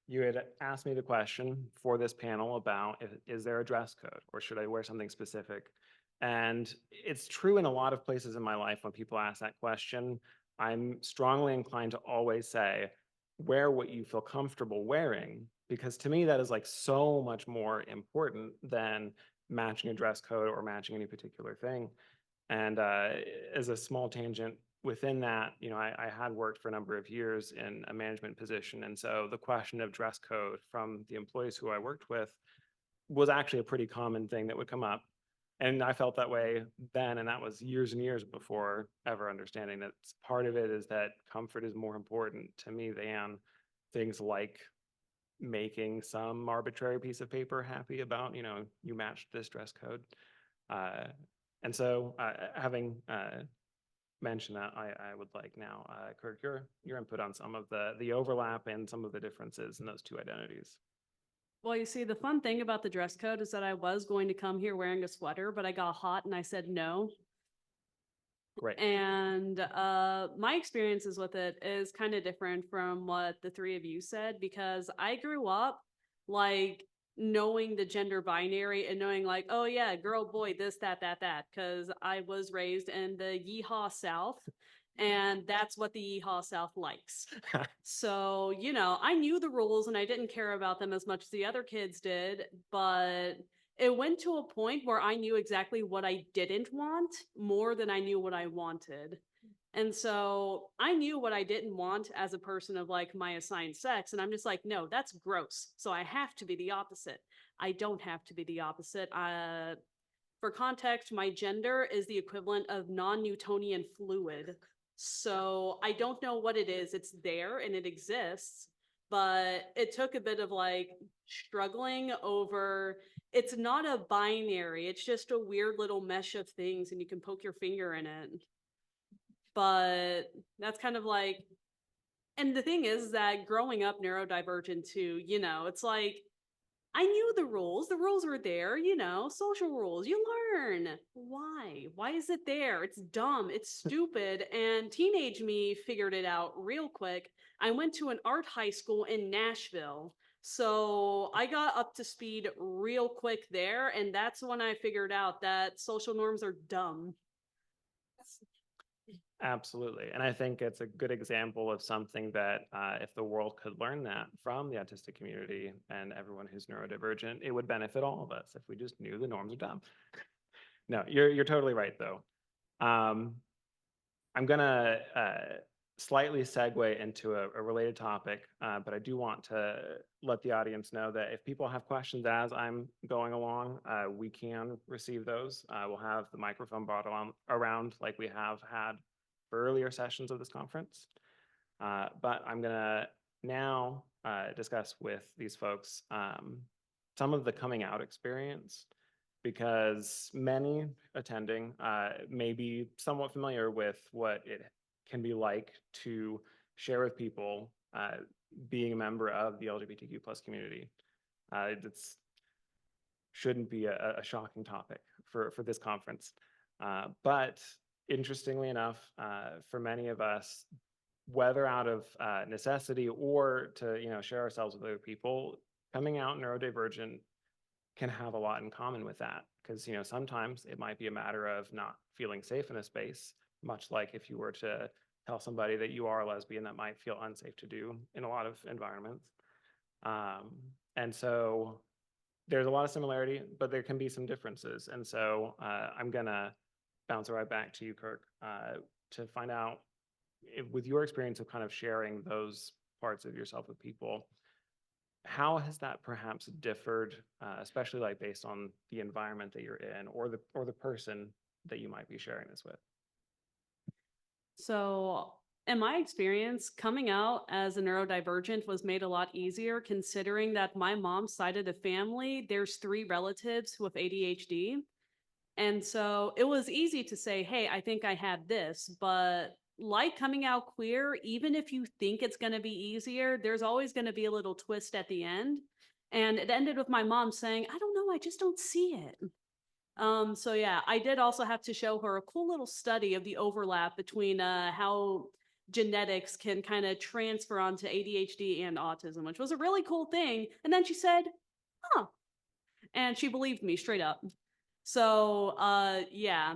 Speaker 2: you had asked me the question for this panel about is there a dress code, or should I wear something specific? And it's true in a lot of places in my life when people ask that question, I'm strongly inclined to always say, wear what you feel comfortable wearing, because to me, that is like so much more important than matching a dress code or matching any particular thing. And as a small tangent within that, I had worked for a number of years in a management position. And so the question of dress code from the employees who I worked with was actually a pretty common thing that would come up. And I felt that way then, and that was years and years before ever understanding that part of it is that comfort is more important to me than things like making some arbitrary piece of paper happy about, you matched this dress code. And so having mentioned that, I would like now, Kirk, your input on some of the overlap and some of the differences in those two identities.
Speaker 4: Well, you see, the fun thing about the dress code is that I was going to come here wearing a sweater, but I got hot and I said no.
Speaker 2: Great.
Speaker 4: And my experiences with it is kind of different from what the three of you said, because I grew up like knowing the gender binary and knowing like, oh yeah, girl, boy, this, that, because I was raised in the Yeehaw South. And that's what the Yeehaw South likes. So, I knew the rules and I didn't care about them as much as the other kids did, but it went to a point where I knew exactly what I didn't want more than I knew what I wanted. And so I knew what I didn't want as a person of like my assigned sex. And I'm just like, no, that's gross. So I have to be the opposite. I don't have to be the opposite. For context, my gender is the equivalent of non-Newtonian fluid. So I don't know what it is. It's there and it exists, but it took a bit of like struggling over. It's not a binary. It's just a weird little mesh of things and you can poke your finger in it. But that's kind of like, and the thing is that growing up neurodivergent too, it's like, I knew the rules. The rules were there, social rules. You learn. Why? Why is it there? It's dumb. It's stupid. And teenage me figured it out real quick. I went to an art high school in Nashville. So I got up to speed real quick there. And that's when I figured out that social norms are dumb.
Speaker 2: Absolutely. And I think it's a good example of something that if the world could learn that from the autistic community and everyone who's neurodivergent, it would benefit all of us if we just knew the norms are dumb. No, you're totally right, though. I'm going to slightly segue into a related topic, but I do want to let the audience know that if people have questions as I'm going along, we can receive those. We'll have the microphone brought around like we have had for earlier sessions of this conference. But I'm gonna now discuss with these folks some of the coming out experience, because many attending may be somewhat familiar with what it can be like to share with people being a member of the LGBTQ plus community. It shouldn't be a shocking topic for this conference. But interestingly enough, for many of us, whether out of necessity or to share ourselves with other people, coming out neurodivergent can have a lot in common with that, because sometimes it might be a matter of not feeling safe in a space, much like if you were to tell somebody that you are a lesbian, that might feel unsafe to do in a lot of environments. And so there's a lot of similarity, but there can be some differences. And so I'm gonna bounce right back to you, Kirk, to find out with your experience of kind of sharing those parts of yourself with people, how has that perhaps differed, especially like based on the environment that you're in or the person that you might be sharing this with?
Speaker 4: So in my experience, coming out as a neurodivergent was made a lot easier, considering that my mom's side of the family, there's 3 relatives who have ADHD. And so it was easy to say, hey, I think I have this, but like coming out queer, even if you think it's going to be easier, there's always going to be a little twist at the end. And it ended with my mom saying, I don't know, I just don't see it. So yeah, I did also have to show her a cool little study of the overlap between how genetics can kind of transfer onto ADHD and autism, which was a really cool thing. And then she said, huh. And she believed me straight up. So, yeah,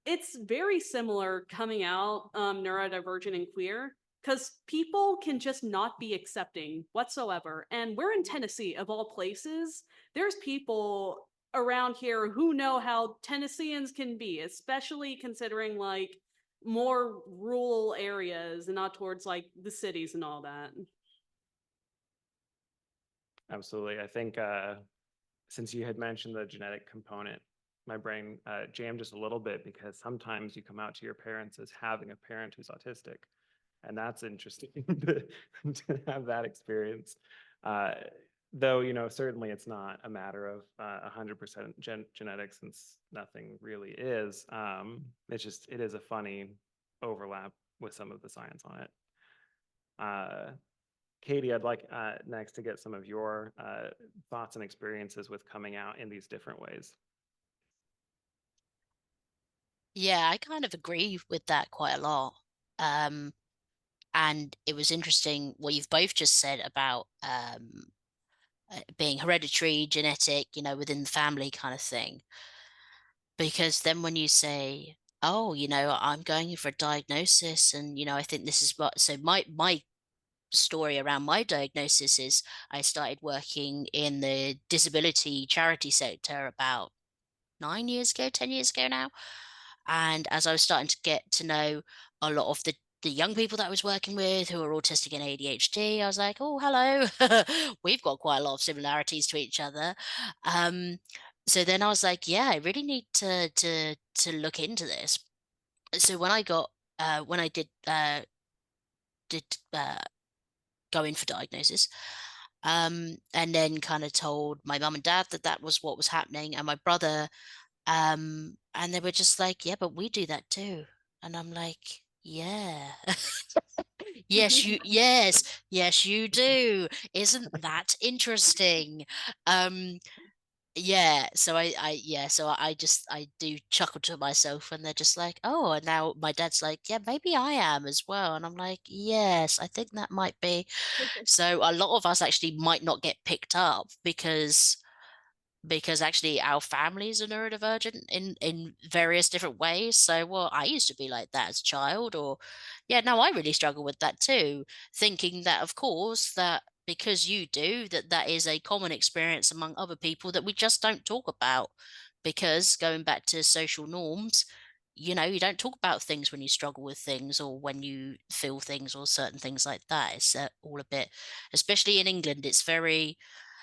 Speaker 4: it's very similar coming out neurodivergent and queer, because people can just not be accepting whatsoever. And we're in Tennessee, of all places. There's people around here who know how Tennesseans can be, especially considering like more rural areas and not towards like the cities and all that.
Speaker 2: Absolutely. I think since you had mentioned the genetic component, my brain jammed just a little bit, because sometimes you come out to your parents as having a parent who's autistic. And that's interesting to have that experience. Though, certainly it's not a matter of 100% genetics, since nothing really is. It is a funny overlap with some of the science on it. Katie, I'd like next to get some of your thoughts and experiences with coming out in these different ways.
Speaker 3: Yeah, I kind of agree with that quite a lot. And it was interesting what you've both just said about being hereditary, genetic, within the family kind of thing. Because then when you say, oh, I'm going in for a diagnosis, and I think this is what, so my story around my diagnosis is I started working in the disability charity sector about 9 years ago, 10 years ago now. And as I was starting to get to know a lot of the young people that I was working with who are autistic and ADHD, I was like, oh, hello. We've got quite a lot of similarities to each other. So then I was like, yeah, I really need to look into this. So when I did go in for diagnosis, and then kind of told my mum and dad that was what was happening, and my brother, and they were just like, yeah, but we do that too. And I'm like, yeah. Yes, you do. Isn't that interesting? Um, yeah, so I do chuckle to myself, and they're just like, oh, and now my dad's like, yeah, maybe I am as well. And I'm like, yes, I think that might be. So a lot of us actually might not get picked up because actually our families are neurodivergent in various different ways. So, well, I used to be like that as a child, or yeah, no, I really struggle with that too, thinking that of course that because you do that is a common experience among other people that we just don't talk about, because going back to social norms, you don't talk about things when you struggle with things or when you feel things or certain things like that. It's all a bit, especially in England, it's very,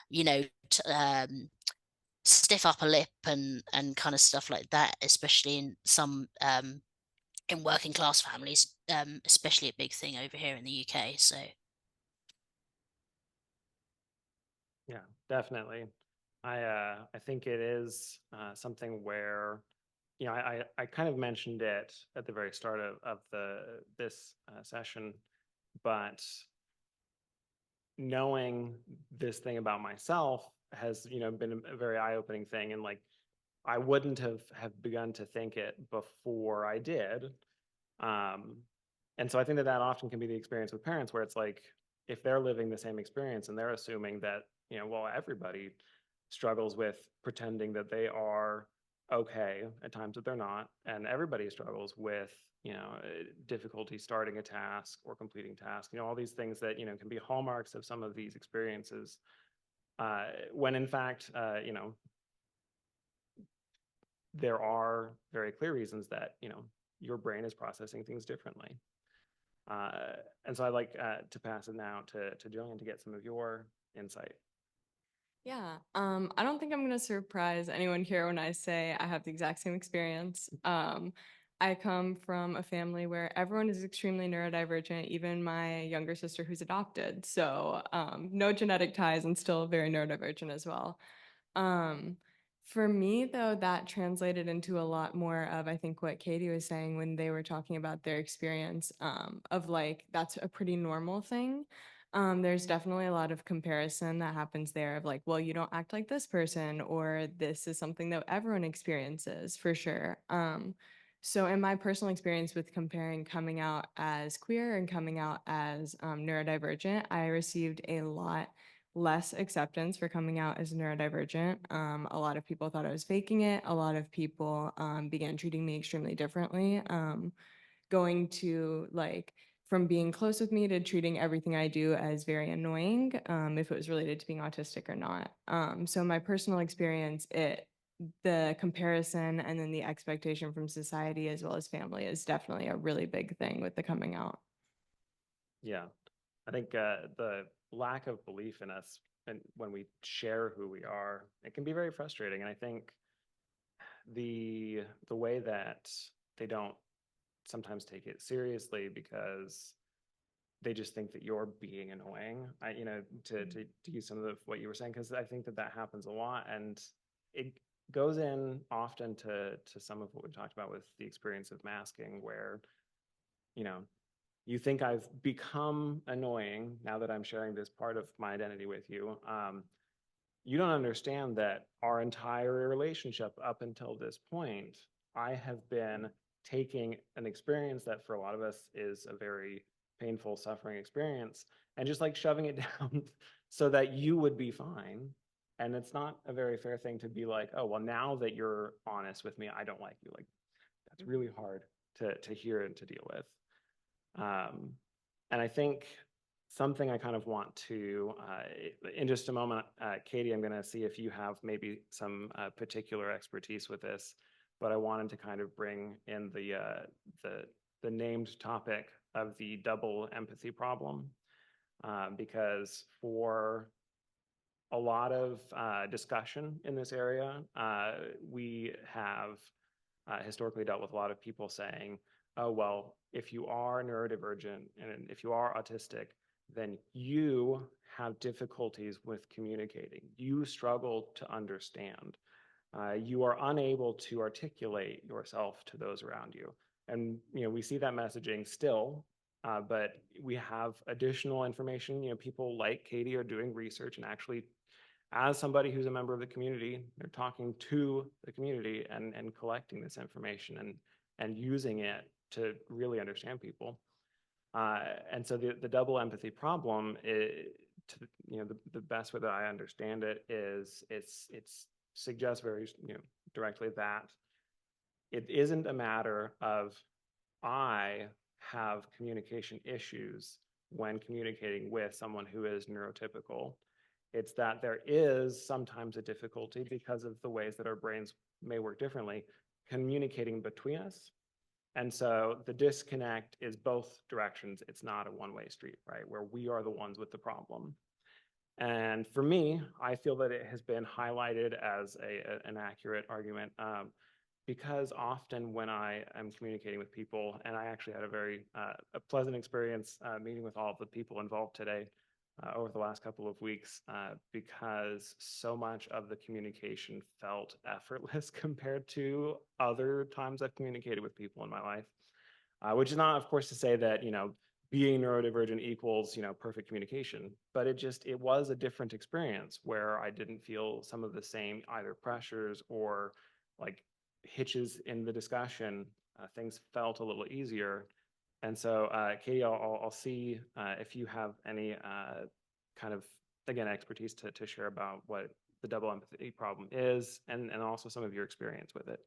Speaker 3: you know, stiff upper lip and kind of stuff like that, especially in some in working class families, especially a big thing over here in the UK. So
Speaker 2: Yeah, definitely. I think it is something where, I kind of mentioned it at the very start of this session, but knowing this thing about myself has, been a very eye-opening thing. And like, I wouldn't have begun to think it before I did. And so I think that often can be the experience with parents, where it's like, if they're living the same experience and they're assuming that, well, everybody struggles with pretending that they are okay at times that they're not, and everybody struggles with, difficulty starting a task or completing tasks, all these things that, can be hallmarks of some of these experiences, when in fact, there are very clear reasons that, your brain is processing things differently. And so I'd like to pass it now to Jillian to get some of your insight.
Speaker 5: Yeah, I don't think I'm gonna surprise anyone here when I say I have the exact same experience. I come from a family where everyone is extremely neurodivergent, even my younger sister who's adopted. So no genetic ties and still very neurodivergent as well. For me, though, that translated into a lot more of, I think, what Katie was saying when they were talking about their experience of like, that's a pretty normal thing. There's definitely a lot of comparison that happens there of like, well, you don't act like this person, or this is something that everyone experiences for sure. So in my personal experience with comparing coming out as queer and coming out as neurodivergent, I received a lot less acceptance for coming out as neurodivergent. A lot of people thought I was faking it. A lot of people began treating me extremely differently. Going to like from being close with me to treating everything I do as very annoying, if it was related to being autistic or not. So my personal experience, the comparison and then the expectation from society as well as family is definitely a really big thing with the coming out.
Speaker 2: Yeah, I think the lack of belief in us and when we share who we are, it can be very frustrating. And I think the way that they don't sometimes take it seriously because they just think that you're being annoying. To use some of what you were saying, because I think that happens a lot, and it goes in often to some of what we talked about with the experience of masking, where you think I've become annoying now that I'm sharing this part of my identity with you. You don't understand that our entire relationship up until this point, I have been taking an experience that for a lot of us is a very painful, suffering experience, and just like shoving it down so that you would be fine. And it's not a very fair thing to be like, oh, well, now that you're honest with me, I don't like you. Like, that's really hard to hear and to deal with. And I think something I kind of want to, in just a moment, Katie, I'm going to see if you have maybe some particular expertise with this, but I wanted to kind of bring in the named topic of the double empathy problem, because for a lot of discussion in this area, we have historically dealt with a lot of people saying, oh, well, if you are neurodivergent and if you are autistic, then you have difficulties with communicating. You struggle to understand. You are unable to articulate yourself to those around you. And we see that messaging still, but we have additional information. People like Katie are doing research and actually, as somebody who's a member of the community, they're talking to the community and collecting this information and using it to really understand people. And so the double empathy problem, the best way that I understand it is it's suggests very directly that it isn't a matter of I have communication issues when communicating with someone who is neurotypical. It's that there is sometimes a difficulty because of the ways that our brains may work differently, communicating between us. And so the disconnect is both directions. It's not a one-way street, right? Where we are the ones with the problem. And for me, I feel that it has been highlighted as an accurate argument, because often when I am communicating with people, and I actually had a very a pleasant experience meeting with all of the people involved today over the last couple of weeks, because so much of the communication felt effortless compared to other times I've communicated with people in my life, which is not, of course, to say that, being neurodivergent equals, perfect communication, but it was a different experience where I didn't feel some of the same either pressures or like hitches in the discussion. Things felt a little easier. And so, Katie, I'll see if you have any kind of, again, expertise to share about what the double empathy problem is, and also some of your experience with it.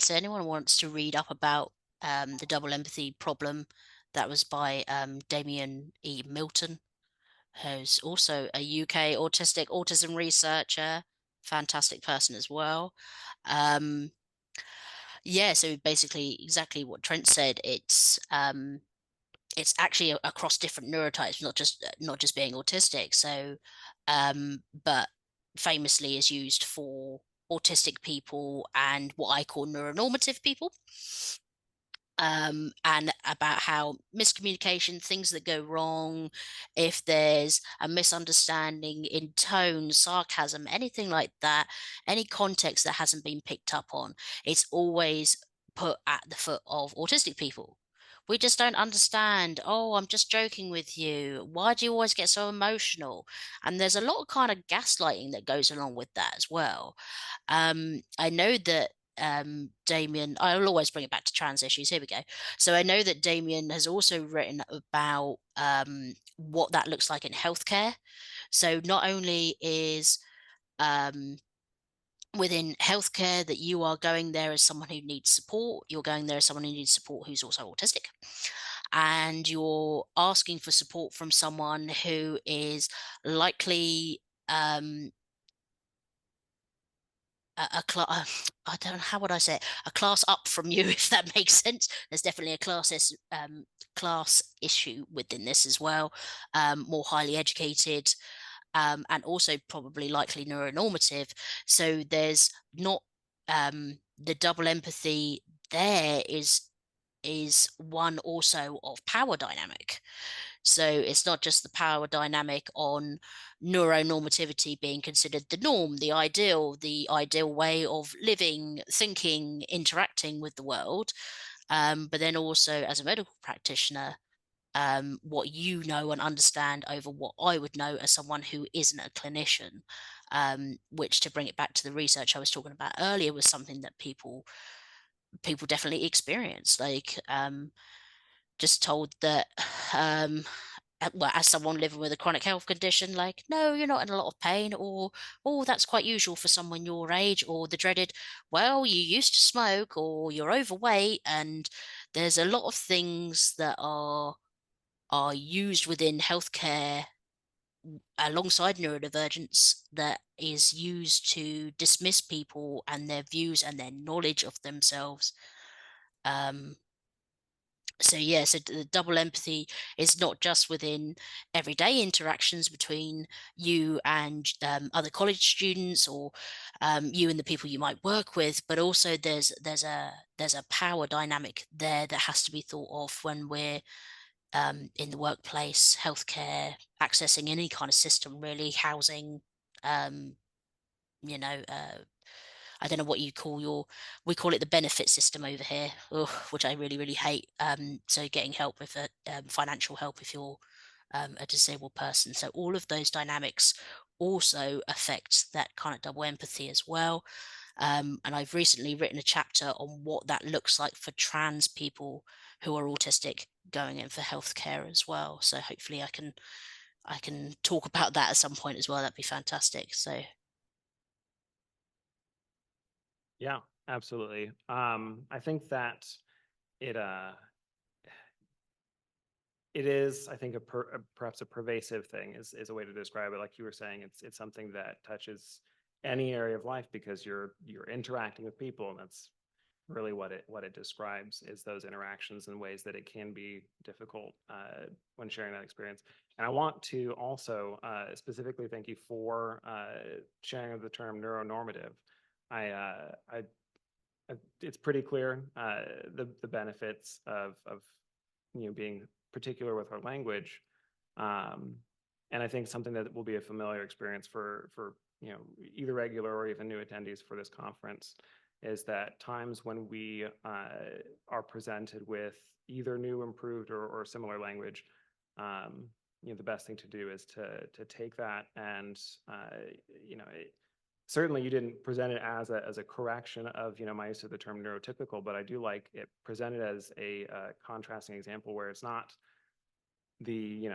Speaker 3: So anyone wants to read up about the double empathy problem, that was by Damien E. Milton, who's also a UK autism researcher, fantastic person as well. So basically exactly what Trent said. It's actually across different neurotypes, not just being autistic. So, but famously is used for autistic people and what I call neuronormative people. And about how miscommunication, things that go wrong, if there's a misunderstanding in tone, sarcasm, anything like that, any context that hasn't been picked up on, it's always put at the foot of autistic people. We just don't understand. Oh, I'm just joking with you. Why do you always get so emotional? And there's a lot of kind of gaslighting that goes along with that as well. I know that Damien, I'll always bring it back to trans issues. Here we go. So I know that Damien has also written about what that looks like in healthcare. So not only is within healthcare that you are going there as someone who needs support. You're going there as someone who needs support who's also autistic. And you're asking for support from someone who is likely I don't know, how would I say it? A class up from you, if that makes sense. There's definitely a class issue within this as well. More highly educated, and also probably likely neuronormative. So there's not the double empathy there is one also of power dynamic. So it's not just the power dynamic on neuronormativity being considered the norm, the ideal way of living, thinking, interacting with the world. But then also as a medical practitioner, what you know and understand over what I would know as someone who isn't a clinician, which, to bring it back to the research I was talking about earlier, was something that people definitely experience. Like, just told that, well, as someone living with a chronic health condition, like, no, you're not in a lot of pain, or, oh, that's quite usual for someone your age, or the dreaded, well, you used to smoke, or you're overweight. And there's a lot of things that are used within healthcare alongside neurodivergence that is used to dismiss people and their views and their knowledge of themselves. So yeah, so the double empathy is not just within everyday interactions between you and other college students, or you and the people you might work with, but also there's a power dynamic there that has to be thought of when we're in the workplace, healthcare, accessing any kind of system, really, housing, um, you know, I don't know what you call we call it the benefit system over here, ugh, which I really, really hate. So getting help with financial help if you're a disabled person. So all of those dynamics also affect that kind of double empathy as well. And I've recently written a chapter on what that looks like for trans people who are autistic going in for healthcare as well. So hopefully I can talk about that at some point as well. That'd be fantastic. So
Speaker 2: Yeah, absolutely. I think that it it is, I think, perhaps a pervasive thing is a way to describe it. Like you were saying, it's something that touches any area of life because you're interacting with people, and that's really what it describes, is those interactions in ways that it can be difficult when sharing that experience. And I want to also specifically thank you for sharing of the term neuronormative. It's pretty clear the benefits of being particular with our language, and I think something that will be a familiar experience for either regular or even new attendees for this conference is that times when we are presented with either new, improved, or similar language, the best thing to do is to take that and certainly you didn't present it as a correction of my use of the term neurotypical, but I do like it presented as a contrasting example where it's not the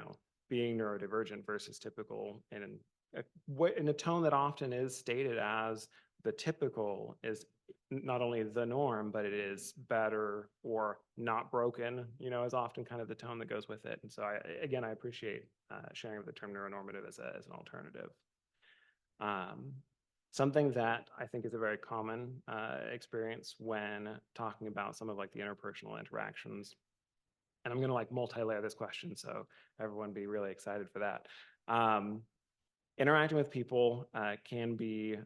Speaker 2: being neurodivergent versus typical in a tone that often is stated as the typical is not only the norm, but it is better or not broken, is often kind of the tone that goes with it. And so I appreciate sharing of the term neuronormative as an alternative. Something that I think is a very common experience when talking about some of like the interpersonal interactions, and I'm going to like multi-layer this question, so everyone be really excited for that. Interacting with people can be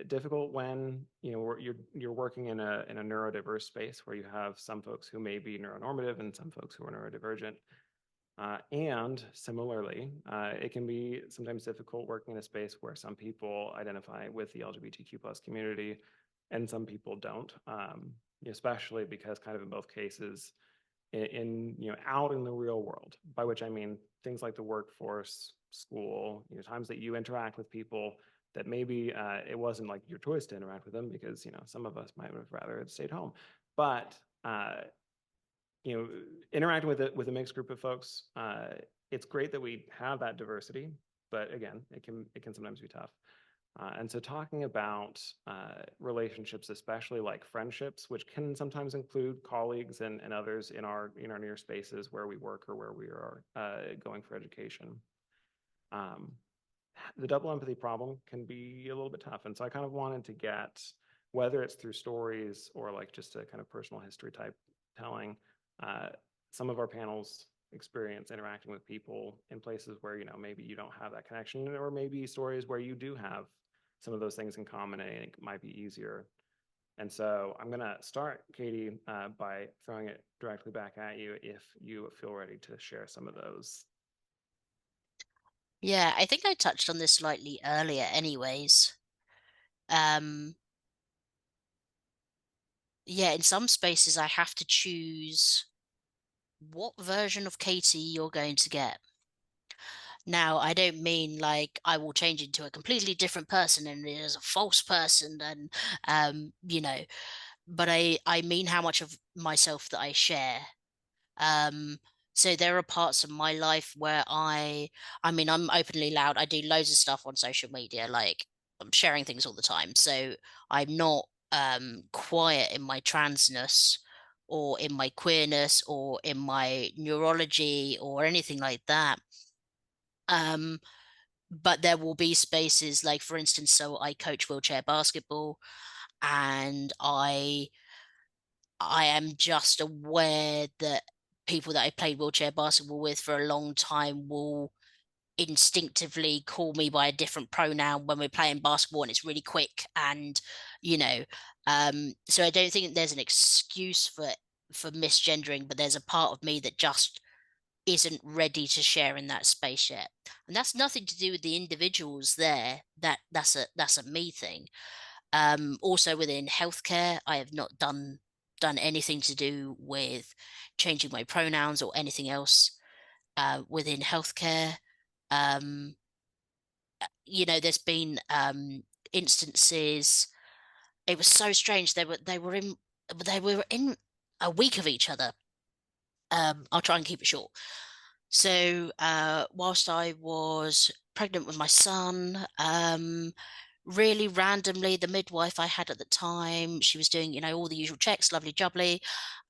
Speaker 2: difficult when you're working in a neurodiverse space where you have some folks who may be neuronormative and some folks who are neurodivergent. And similarly, it can be sometimes difficult working in a space where some people identify with the LGBTQ plus community and some people don't, especially because kind of in both cases, out in the real world, by which I mean things like the workforce, school, times that you interact with people that maybe it wasn't like your choice to interact with them because some of us might have rather stayed home, but interacting with a mixed group of folks, it's great that we have that diversity, but again, it can sometimes be tough. And so talking about relationships, especially like friendships, which can sometimes include colleagues and others in our near spaces where we work or where we are going for education. The double empathy problem can be a little bit tough. And so I kind of wanted to get, whether it's through stories or like just a kind of personal history type telling, some of our panels experience interacting with people in places where, maybe you don't have that connection, or maybe stories where you do have some of those things in common and it might be easier. And so I'm going to start, Katie, by throwing it directly back at you if you feel ready to share some of those.
Speaker 3: Yeah, I think I touched on this slightly earlier anyways. Yeah, in some spaces I have to choose what version of Katie you're going to get. Now, I don't mean like I will change into a completely different person and it is a false person and but I mean how much of myself that I share. So there are parts of my life where I mean, I'm openly loud. I do loads of stuff on social media, like I'm sharing things all the time. So I'm not quiet in my transness or in my queerness or in my neurology or anything like that. But there will be spaces like, for instance, so I coach wheelchair basketball, and I am just aware that people that I played wheelchair basketball with for a long time will instinctively call me by a different pronoun when we're playing basketball and it's really quick, and so I don't think there's an excuse for misgendering, but there's a part of me that just isn't ready to share in that space yet. And that's nothing to do with the individuals there. That's a me thing. Also within healthcare, I have not done anything to do with changing my pronouns or anything else within healthcare. There's been instances. It was so strange. They were in a week of each other. I'll try and keep it short. So whilst I was pregnant with my son, really randomly, the midwife I had at the time, she was doing, all the usual checks, lovely jubbly,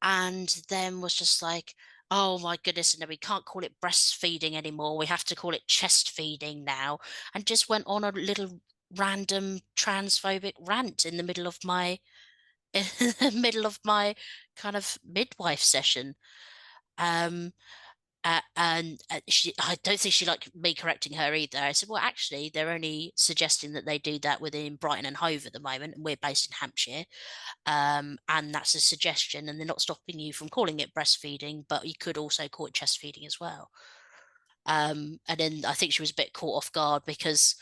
Speaker 3: and then was just like, oh my goodness, no, we can't call it breastfeeding anymore. We have to call it chest feeding now. And just went on a little random transphobic rant in the middle of my in the middle of my kind of midwife session. And I don't think she liked me correcting her either. I said, well, actually, they're only suggesting that they do that within Brighton and Hove at the moment, and we're based in Hampshire. And that's a suggestion, and they're not stopping you from calling it breastfeeding, but you could also call it chest feeding as well. And then I think she was a bit caught off guard because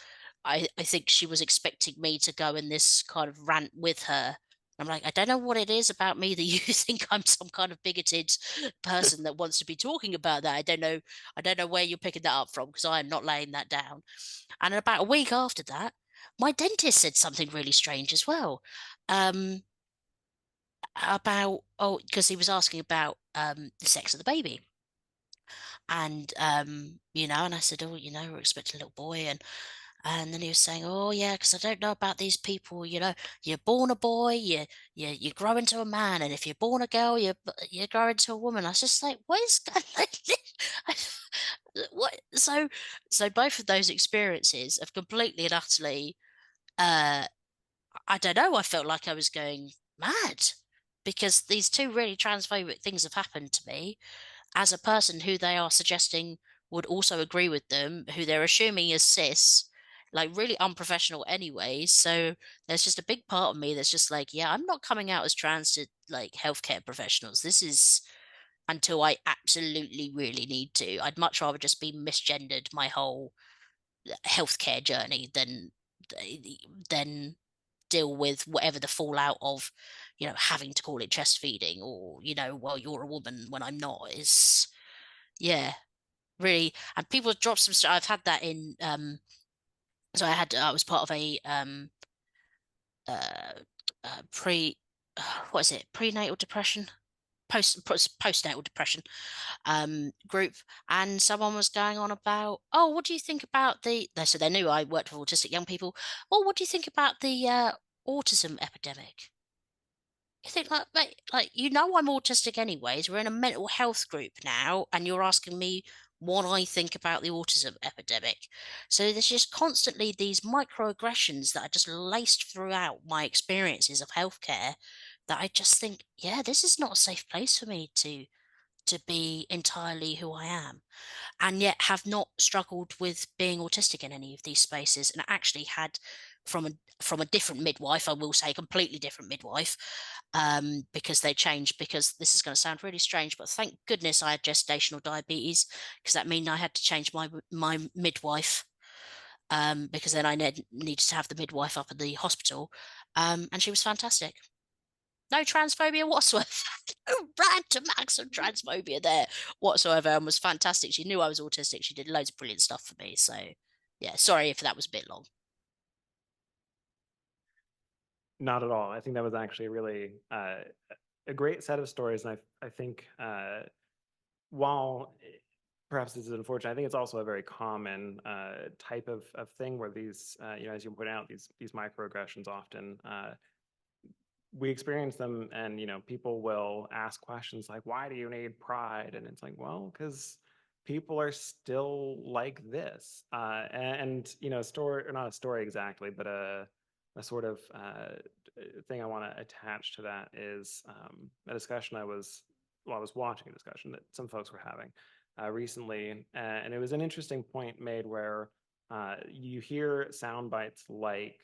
Speaker 3: I think she was expecting me to go in this kind of rant with her. I'm like, I don't know what it is about me that you think I'm some kind of bigoted person that wants to be talking about that. I don't know where you're picking that up from, because I am not laying that down. And about a week after that, my dentist said something really strange as well. Because he was asking about the sex of the baby. And and I said, oh, we're expecting a little boy, and then he was saying, oh yeah, because I don't know about these people, you're born a boy, you grow into a man, and if you're born a girl, you grow into a woman. I was just like, what is going what? So both of those experiences have completely and utterly, I don't know, I felt like I was going mad, because these two really transphobic things have happened to me as a person who they are suggesting would also agree with them, who they're assuming is cis, like really unprofessional anyway. So there's just a big part of me that's just like, yeah, I'm not coming out as trans to like healthcare professionals. This is until I absolutely really need to. I'd much rather just be misgendered my whole healthcare journey than deal with whatever the fallout of having to call it chest feeding, or well, you're a woman when I'm not, is really. And people drop some stuff. I've had that in so I was part of a uh, what is it, prenatal depression postnatal depression group, and someone was going on about, oh, what do you think about so they knew I worked with autistic young people. Oh, what do you think about the autism epidemic? You think, like, mate, like, you know, I'm autistic anyways. We're in a mental health group now, and you're asking me what I think about the autism epidemic. So there's just constantly these microaggressions that are just laced throughout my experiences of healthcare, that I just think, yeah, this is not a safe place for me to be entirely who I am, and yet have not struggled with being autistic in any of these spaces, and actually had from a different midwife, I will say, completely different midwife, because they changed. Because this is going to sound really strange, but thank goodness I had gestational diabetes, because that means I had to change my midwife, because then I needed to have the midwife up at the hospital, and she was fantastic. No transphobia whatsoever. No random acts of transphobia there whatsoever, and was fantastic. She knew I was autistic. She did loads of brilliant stuff for me. So, yeah, sorry if that was a bit long.
Speaker 2: Not at all. I think that was actually really a great set of stories, and I think while perhaps this is unfortunate, I think it's also a very common type of thing where these, you know, as you point out, these microaggressions often we experience them, and you know, people will ask questions like, "Why do you need pride?" And it's like, well, because people are still like this, and you know, a story, or not a story exactly, but a sort of thing I want to attach to that is a discussion I was watching a discussion that some folks were having recently, and it was an interesting point made where you hear sound bites like,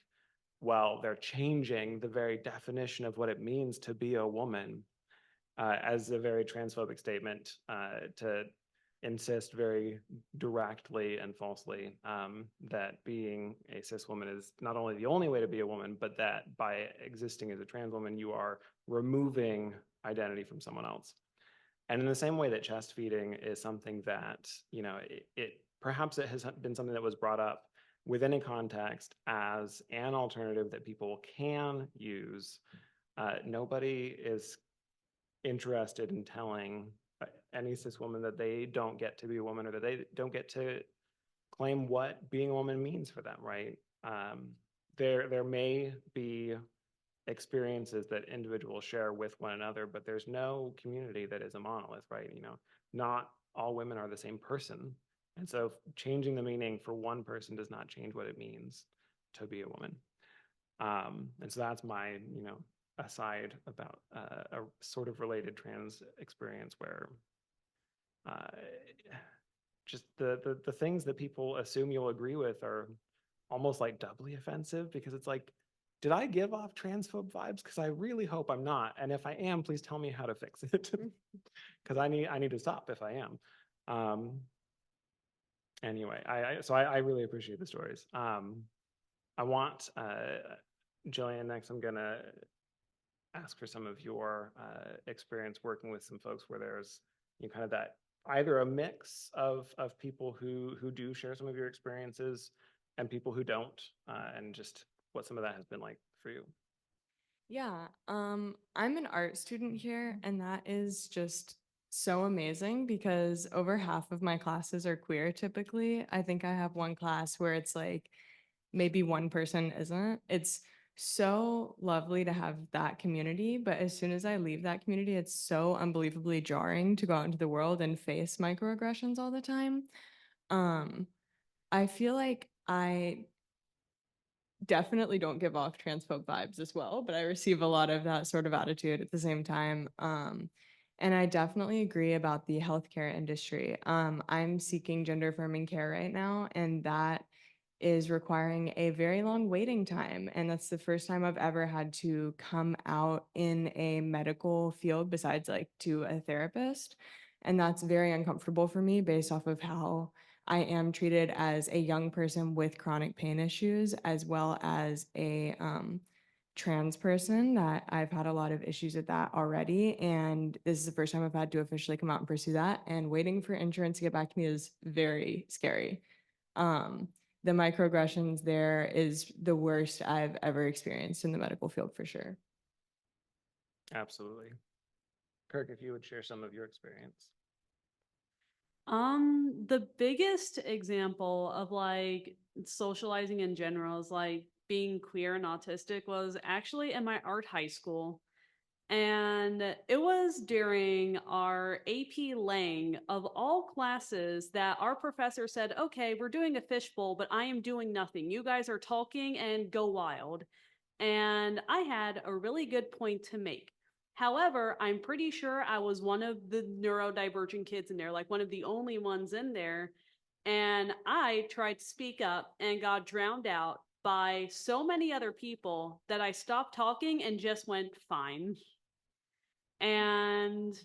Speaker 2: well, they're changing the very definition of what it means to be a woman, as a very transphobic statement, to insist very directly and falsely that being a cis woman is not only the only way to be a woman, but that by existing as a trans woman, you are removing identity from someone else. And in the same way that chest feeding is something that, you know, perhaps it has been something that was brought up within a context as an alternative that people can use, nobody is interested in telling any cis woman that they don't get to be a woman, or that they don't get to claim what being a woman means for them, right? There may be experiences that individuals share with one another, but there's no community that is a monolith, right? You know, not all women are the same person. And so changing the meaning for one person does not change what it means to be a woman. And so that's my, you know, aside about a sort of related trans experience where just the things that people assume you'll agree with are almost like doubly offensive, because it's like, did I give off transphobe vibes? Because I really hope I'm not. And if I am, please tell me how to fix it. Because I need to stop if I am. Anyway, so I really appreciate the stories. I want Jillian, next I'm gonna ask for some of your experience working with some folks where there's, you know, kind of that either a mix of people who do share some of your experiences and people who don't, and just what some of that has been like for you.
Speaker 5: Yeah, I'm an art student here, and that is just so amazing because over half of my classes are queer typically. I think I have one class where it's like maybe one person isn't. It's so lovely to have that community, but as soon as I leave that community, it's so unbelievably jarring to go out into the world and face microaggressions all the time. I feel like I definitely don't give off transphobe vibes as well, but I receive a lot of that sort of attitude at the same time. And I definitely agree about the healthcare industry. I'm seeking gender affirming care right now, and that is requiring a very long waiting time. And that's the first time I've ever had to come out in a medical field besides like to a therapist. And that's very uncomfortable for me based off of how I am treated as a young person with chronic pain issues, as well as a trans person, that I've had a lot of issues with that already. And this is the first time I've had to officially come out and pursue that. And waiting for insurance to get back to me is very scary. The microaggressions there is the worst I've ever experienced in the medical field for sure.
Speaker 2: Absolutely. Kirk, if you would share some of your experience.
Speaker 4: The biggest example of like socializing in general is like being queer and autistic was actually in my art high school. And it was during our AP Lang of all classes that our professor said, okay, we're doing a fishbowl, but I am doing nothing. You guys are talking and go wild. And I had a really good point to make. However, I'm pretty sure I was one of the neurodivergent kids in there, like one of the only ones in there. And I tried to speak up and got drowned out by so many other people that I stopped talking and just went fine. And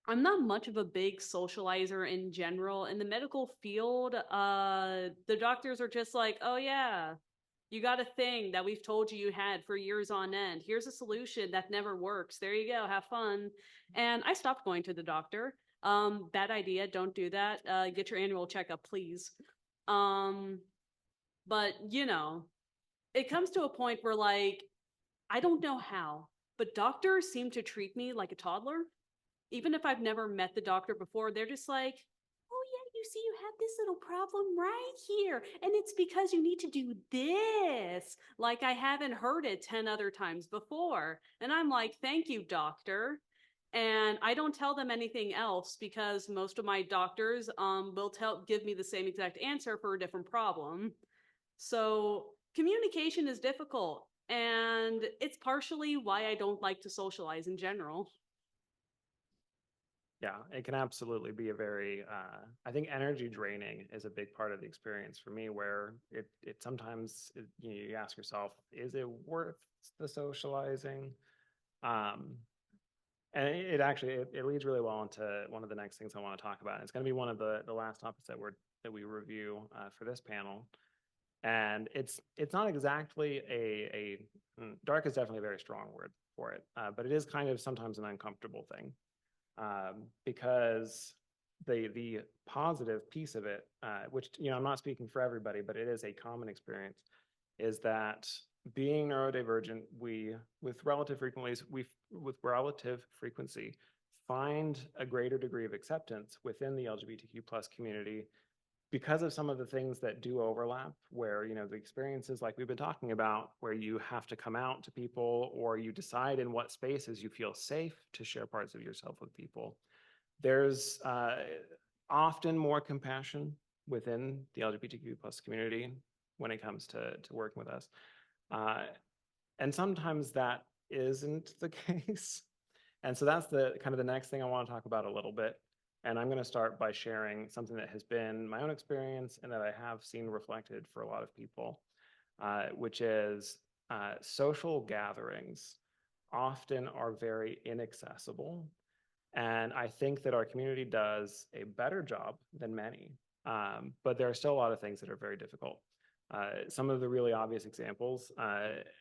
Speaker 4: I'm not much of a big socializer in general. In the medical field, the doctors are just like, oh yeah, you got a thing that we've told you had for years on end. Here's a solution that never works. There you go, have fun. And I stopped going to the doctor. Bad idea, don't do that. Get your annual checkup, please. But you know, it comes to a point where like, I don't know how, but doctors seem to treat me like a toddler. Even if I've never met the doctor before, they're just like, oh yeah, you see, you have this little problem right here. And it's because you need to do this. Like I haven't heard it 10 other times before. And I'm like, thank you, doctor. And I don't tell them anything else because most of my doctors will give me the same exact answer for a different problem. So communication is difficult. And it's partially why I don't like to socialize in general.
Speaker 2: Yeah, it can absolutely be a very, I think energy draining is a big part of the experience for me, where it sometimes, you ask yourself, is it worth the socializing? And it actually, it leads really well into one of the next things I want to talk about. It's going to be one of the last topics that we review for this panel. And it's not exactly dark is definitely a very strong word for it, but it is kind of sometimes an uncomfortable thing, because the positive piece of it, which, I'm not speaking for everybody, but it is a common experience, is that being neurodivergent, we with relative frequency find a greater degree of acceptance within the LGBTQ plus community because of some of the things that do overlap, where, the experiences like we've been talking about, where you have to come out to people, or you decide in what spaces you feel safe to share parts of yourself with people. There's often more compassion within the LGBTQ plus community when it comes to working with us. And sometimes that isn't the case. And so that's the kind of the next thing I want to talk about a little bit. And I'm going to start by sharing something that has been my own experience and that I have seen reflected for a lot of people, which is social gatherings often are very inaccessible. And I think that our community does a better job than many, but there are still a lot of things that are very difficult. Some of the really obvious examples,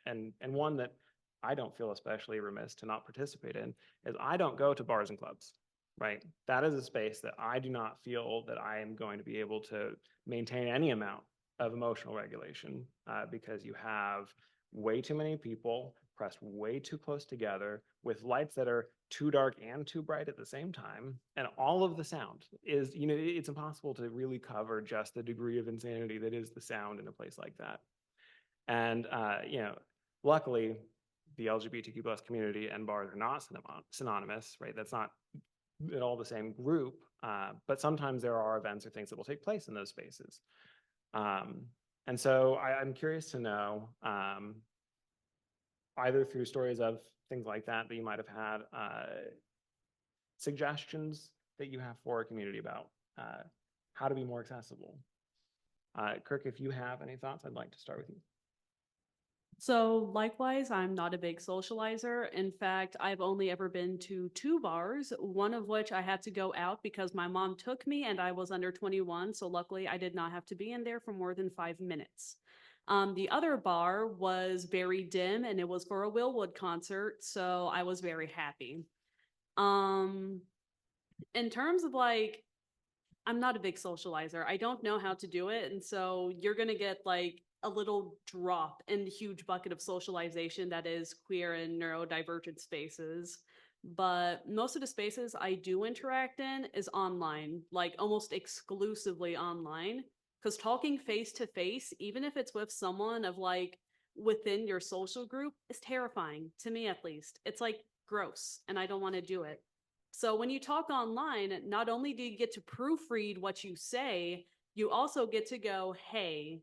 Speaker 2: and one that I don't feel especially remiss to not participate in, is I don't go to bars and clubs. Right? That is a space that I do not feel that I am going to be able to maintain any amount of emotional regulation, because you have way too many people pressed way too close together with lights that are too dark and too bright at the same time. And all of the sound is, it's impossible to really cover just the degree of insanity that is the sound in a place like that. And, luckily, the LGBTQ plus community and bars are not synonymous, right? That's not at all the same group, but sometimes there are events or things that will take place in those spaces. And so I'm curious to know, either through stories of things like that you might have had, suggestions that you have for our community about how to be more accessible. Kirk, if you have any thoughts, I'd like to start with you.
Speaker 4: So likewise, I'm not a big socializer. In fact, I've only ever been to 2 bars, one of which I had to go out because my mom took me and I was under 21. So luckily I did not have to be in there for more than 5 minutes. The other bar was very dim and it was for a Willwood concert. So I was very happy. In terms of like, I'm not a big socializer. I don't know how to do it. And so you're going to get like a little drop in the huge bucket of socialization that is queer and neurodivergent spaces. but most of the spaces I do interact in is online, like almost exclusively online. Because talking face to face, even if it's with someone of like within your social group, is terrifying to me at least. It's like gross, and I don't want to do it. So when you talk online, not only do you get to proofread what you say, you also get to go, hey,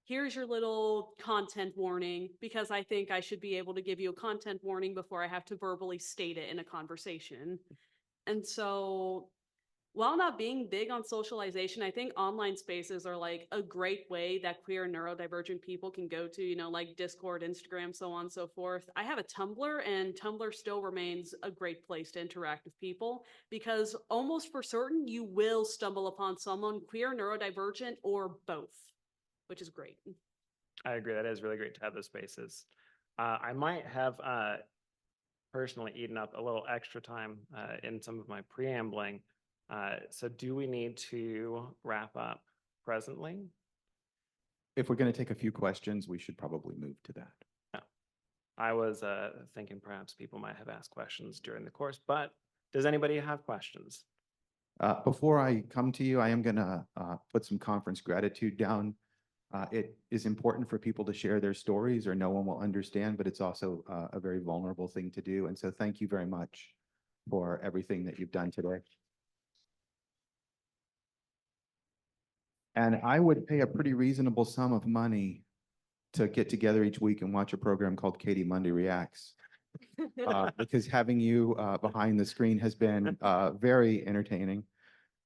Speaker 4: here's your little content warning, because I think I should be able to give you a content warning before I have to verbally state it in a conversation. And so while not being big on socialization, I think online spaces are like a great way that queer and neurodivergent people can go to, like Discord, Instagram, so on and so forth. I have a Tumblr, and Tumblr still remains a great place to interact with people because almost for certain you will stumble upon someone queer, neurodivergent, or both, which is great.
Speaker 2: I agree. That is really great to have those spaces. I might have personally eaten up a little extra time in some of my preambling. So do we need to wrap up presently?
Speaker 6: If we're going to take a few questions, we should probably move to that.
Speaker 2: I was thinking perhaps people might have asked questions during the course, but does anybody have questions?
Speaker 6: Before I come to you, I am going to put some conference gratitude down. It is important for people to share their stories or no one will understand, but it's also a very vulnerable thing to do. And so thank you very much for everything that you've done today. And I would pay a pretty reasonable sum of money to get together each week and watch a program called Katie Munday Reacts. Because having you behind the screen has been very entertaining.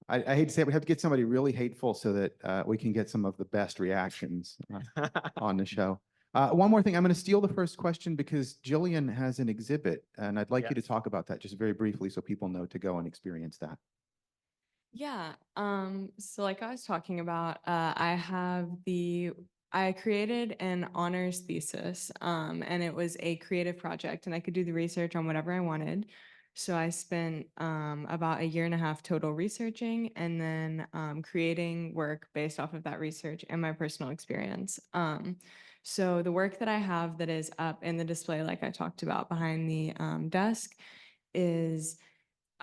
Speaker 6: I hate to say it, we have to get somebody really hateful so that we can get some of the best reactions on the show. One more thing, I'm going to steal the first question because Jillian has an exhibit, and I'd like you to talk about that just very briefly so people know to go and experience that.
Speaker 5: Yeah. So like I was talking about, I created an honors thesis, and it was a creative project, and I could do the research on whatever I wanted. So I spent about 1.5 years total researching and then creating work based off of that research and my personal experience. So the work that I have that is up in the display, like I talked about behind the desk, is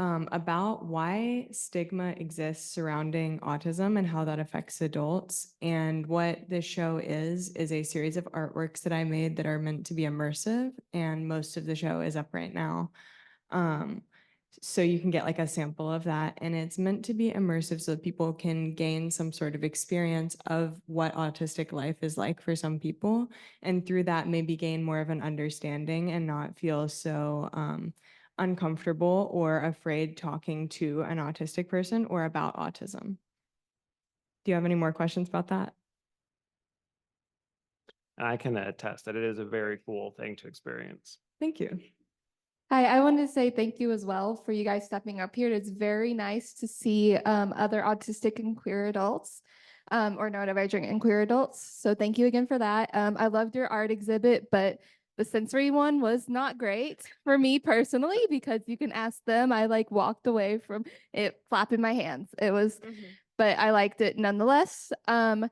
Speaker 5: about why stigma exists surrounding autism and how that affects adults. And what this show is a series of artworks that I made that are meant to be immersive, and most of the show is up right now. So you can get like a sample of that, and it's meant to be immersive so that people can gain some sort of experience of what autistic life is like for some people, and through that maybe gain more of an understanding and not feel so uncomfortable or afraid talking to an autistic person or about autism. Do you have any more questions about that?
Speaker 2: I can attest that it is a very cool thing to experience.
Speaker 5: Thank you.
Speaker 7: Hi, I wanted to say thank you as well for you guys stepping up here. It's very nice to see other autistic and queer adults or neurodivergent and queer adults. So thank you again for that. I loved your art exhibit, but the sensory one was not great for me personally, because you can ask them. I like walked away from it flapping my hands. It was, but I liked it nonetheless. By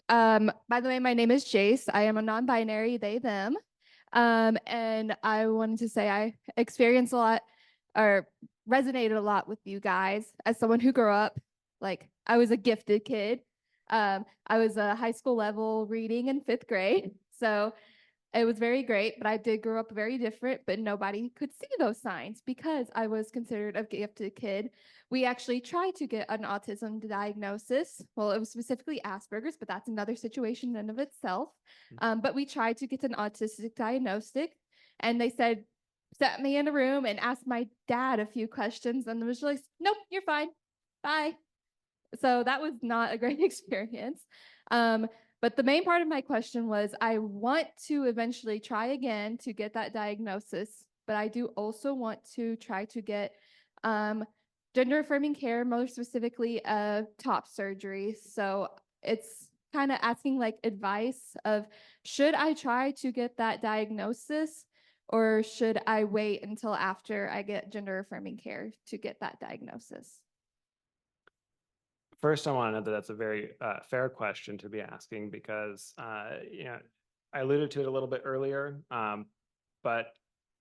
Speaker 7: the way, my name is Jace. I am a non-binary, they, them. And I wanted to say I experienced a lot or resonated a lot with you guys as someone who grew up, like I was a gifted kid. I was a high school level reading in 5th grade. So it was very great, but I did grow up very different, but nobody could see those signs because I was considered a gifted kid. We actually tried to get an autism diagnosis. Well, it was specifically Asperger's, but that's another situation in and of itself. But we tried to get an autistic diagnostic, and they said, set me in a room and asked my dad a few questions, and it was like, nope, you're fine. Bye. So that was not a great experience. But the main part of my question was, I want to eventually try again to get that diagnosis, but I do also want to try to get gender affirming care, more specifically top surgery. So it's kind of asking like advice of, should I try to get that diagnosis, or should I wait until after I get gender affirming care to get that diagnosis?
Speaker 2: First, I want to know that that's a very fair question to be asking because, I alluded to it a little bit earlier, but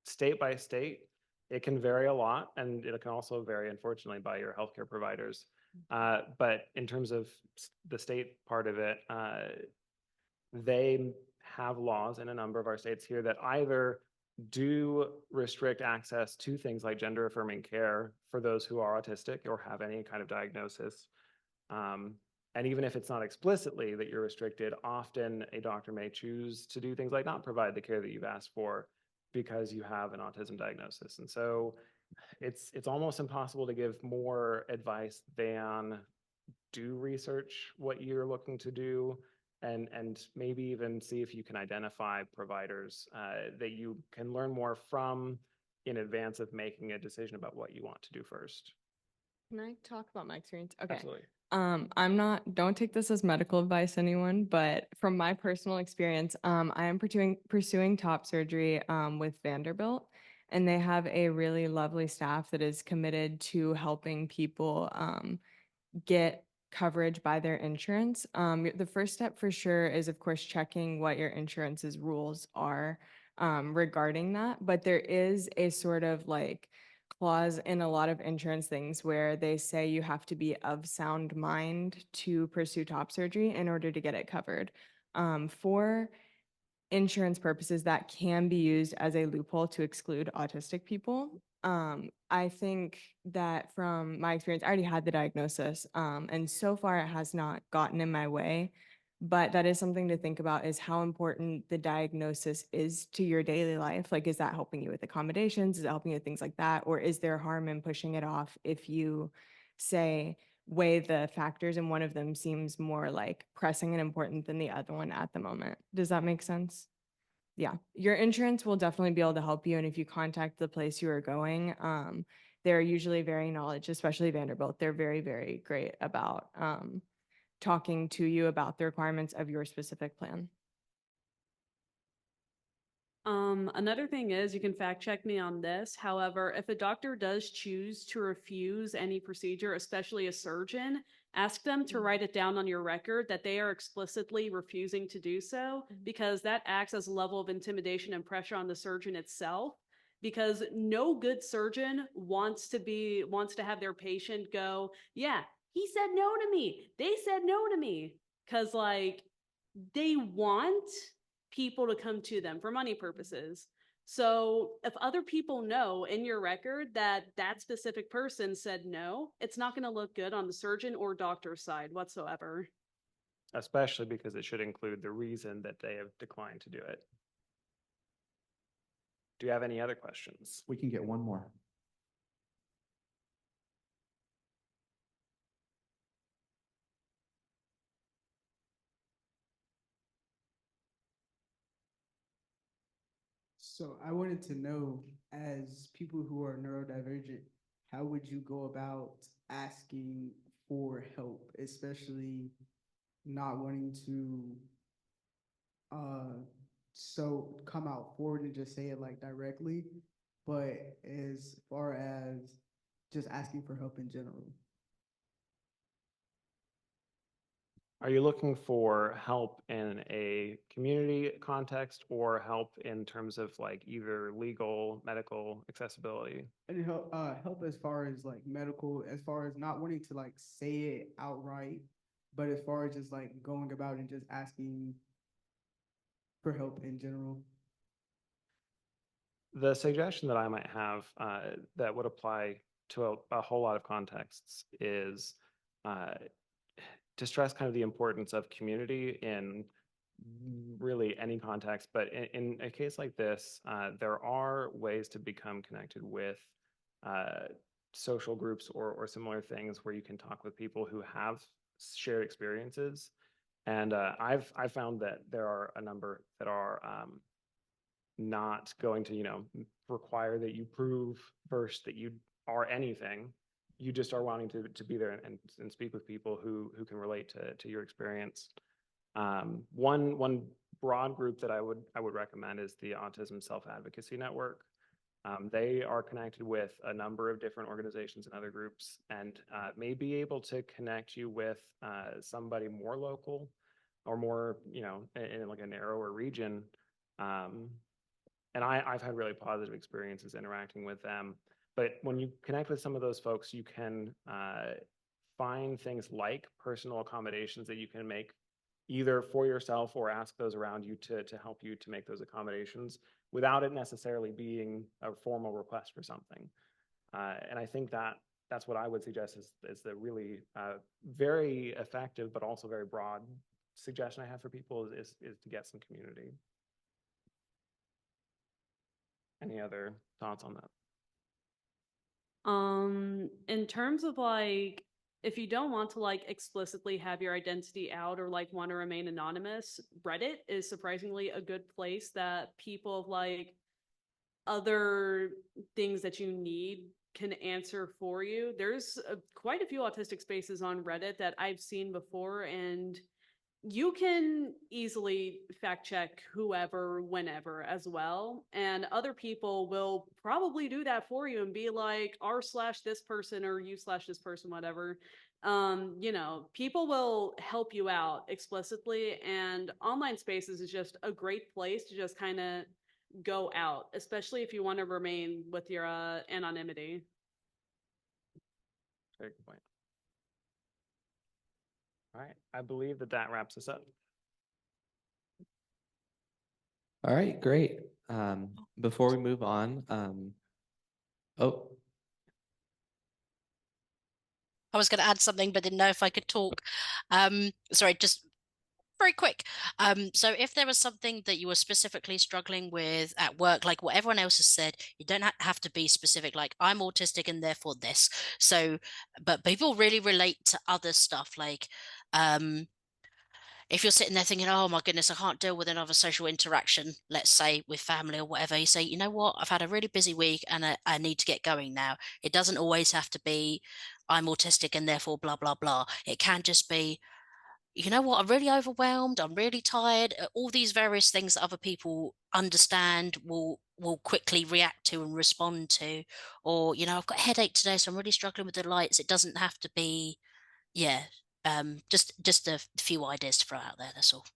Speaker 2: state by state, it can vary a lot, and it can also vary, unfortunately, by your healthcare providers. But in terms of the state part of it, they have laws in a number of our states here that either do restrict access to things like gender affirming care for those who are autistic or have any kind of diagnosis. And even if it's not explicitly that you're restricted, often a doctor may choose to do things like not provide the care that you've asked for because you have an autism diagnosis. And so it's almost impossible to give more advice than do research what you're looking to do, and maybe even see if you can identify providers that you can learn more from in advance of making a decision about what you want to do first.
Speaker 5: Can I talk about my experience? Okay.
Speaker 2: Absolutely.
Speaker 5: Don't take this as medical advice, anyone, but from my personal experience, I am pursuing top surgery with Vanderbilt, and they have a really lovely staff that is committed to helping people get coverage by their insurance. The first step for sure is, of course, checking what your insurance's rules are regarding that, but there is a sort of like clause in a lot of insurance things where they say you have to be of sound mind to pursue top surgery in order to get it covered. For insurance purposes, that can be used as a loophole to exclude autistic people. I think that from my experience, I already had the diagnosis, and so far it has not gotten in my way. But that is something to think about, is how important the diagnosis is to your daily life. Like, is that helping you with accommodations? Is it helping you with things like that? Or is there harm in pushing it off if you say, weigh the factors and one of them seems more like pressing and important than the other one at the moment? Does that make sense? Yeah, your insurance will definitely be able to help you. And if you contact the place you are going, they're usually very knowledgeable, especially Vanderbilt. They're very, very great about talking to you about the requirements of your specific plan.
Speaker 4: Another thing is, you can fact check me on this. However, if a doctor does choose to refuse any procedure, especially a surgeon, ask them to write it down on your record that they are explicitly refusing to do so, because that acts as a level of intimidation and pressure on the surgeon itself. Because no good surgeon wants to have their patient go, yeah, he said no to me. They said no to me. Because like, they want people to come to them for money purposes. So if other people know in your record that that specific person said no, it's not going to look good on the surgeon or doctor side whatsoever.
Speaker 2: Especially because it should include the reason that they have declined to do it. Do you have any other questions?
Speaker 6: We can get one more.
Speaker 8: So I wanted to know, as people who are neurodivergent, how would you go about asking for help, especially not wanting to so come out forward and just say it like directly, but as far as just asking for help in general?
Speaker 2: Are you looking for help in a community context or help in terms of like either legal, medical accessibility?
Speaker 8: And help as far as like medical, as far as not wanting to like say it outright, but as far as just like going about and just asking for help in general.
Speaker 2: The suggestion that I might have that would apply to a whole lot of contexts is to stress kind of the importance of community in really any context. But in a case like this, there are ways to become connected with social groups or similar things where you can talk with people who have shared experiences. And I've found that there are a number that are not going to, require that you prove first that you are anything. You just are wanting to be there and speak with people who can relate to your experience. One broad group that I would recommend is the Autism Self-Advocacy Network. They are connected with a number of different organizations and other groups, and may be able to connect you with somebody more local or more, in like a narrower region, And I've had really positive experiences interacting with them. But when you connect with some of those folks, you can find things like personal accommodations that you can make either for yourself or ask those around you to help you to make those accommodations without it necessarily being a formal request for something. And I think that that's what I would suggest is the really very effective, but also very broad suggestion I have for people is to get some community. Any other thoughts on that?
Speaker 4: In terms of like, if you don't want to like explicitly have your identity out or like want to remain anonymous, Reddit is surprisingly a good place that people of like other things that you need can answer for you. There's quite a few autistic spaces on Reddit that I've seen before, and you can easily fact check whoever, whenever as well. And other people will probably do that for you and be like, r/this person or u/this person, whatever. You know, people will help you out explicitly, and online spaces is just a great place to just kind of go out, especially if you want to remain with your anonymity.
Speaker 2: Very good point. All right, I believe that wraps us up.
Speaker 1: All right, great. Before we move on, oh,
Speaker 3: I was going to add something, but didn't know if I could talk. Sorry, just very quick. So if there was something that you were specifically struggling with at work, like what everyone else has said, you don't have to be specific, like I'm autistic and therefore this. So, but people really relate to other stuff, like if you're sitting there thinking, oh my goodness, I can't deal with another social interaction, let's say with family or whatever, you say, you know what, I've had a really busy week and I need to get going now. It doesn't always have to be, I'm autistic and therefore blah, blah, blah. It can just be, you know what, I'm really overwhelmed, I'm really tired. All these various things that other people understand will quickly react to and respond to. Or, you know, I've got a headache today, so I'm really struggling with the lights. It doesn't have to be, yeah. Just a few ideas to throw out there, that's all.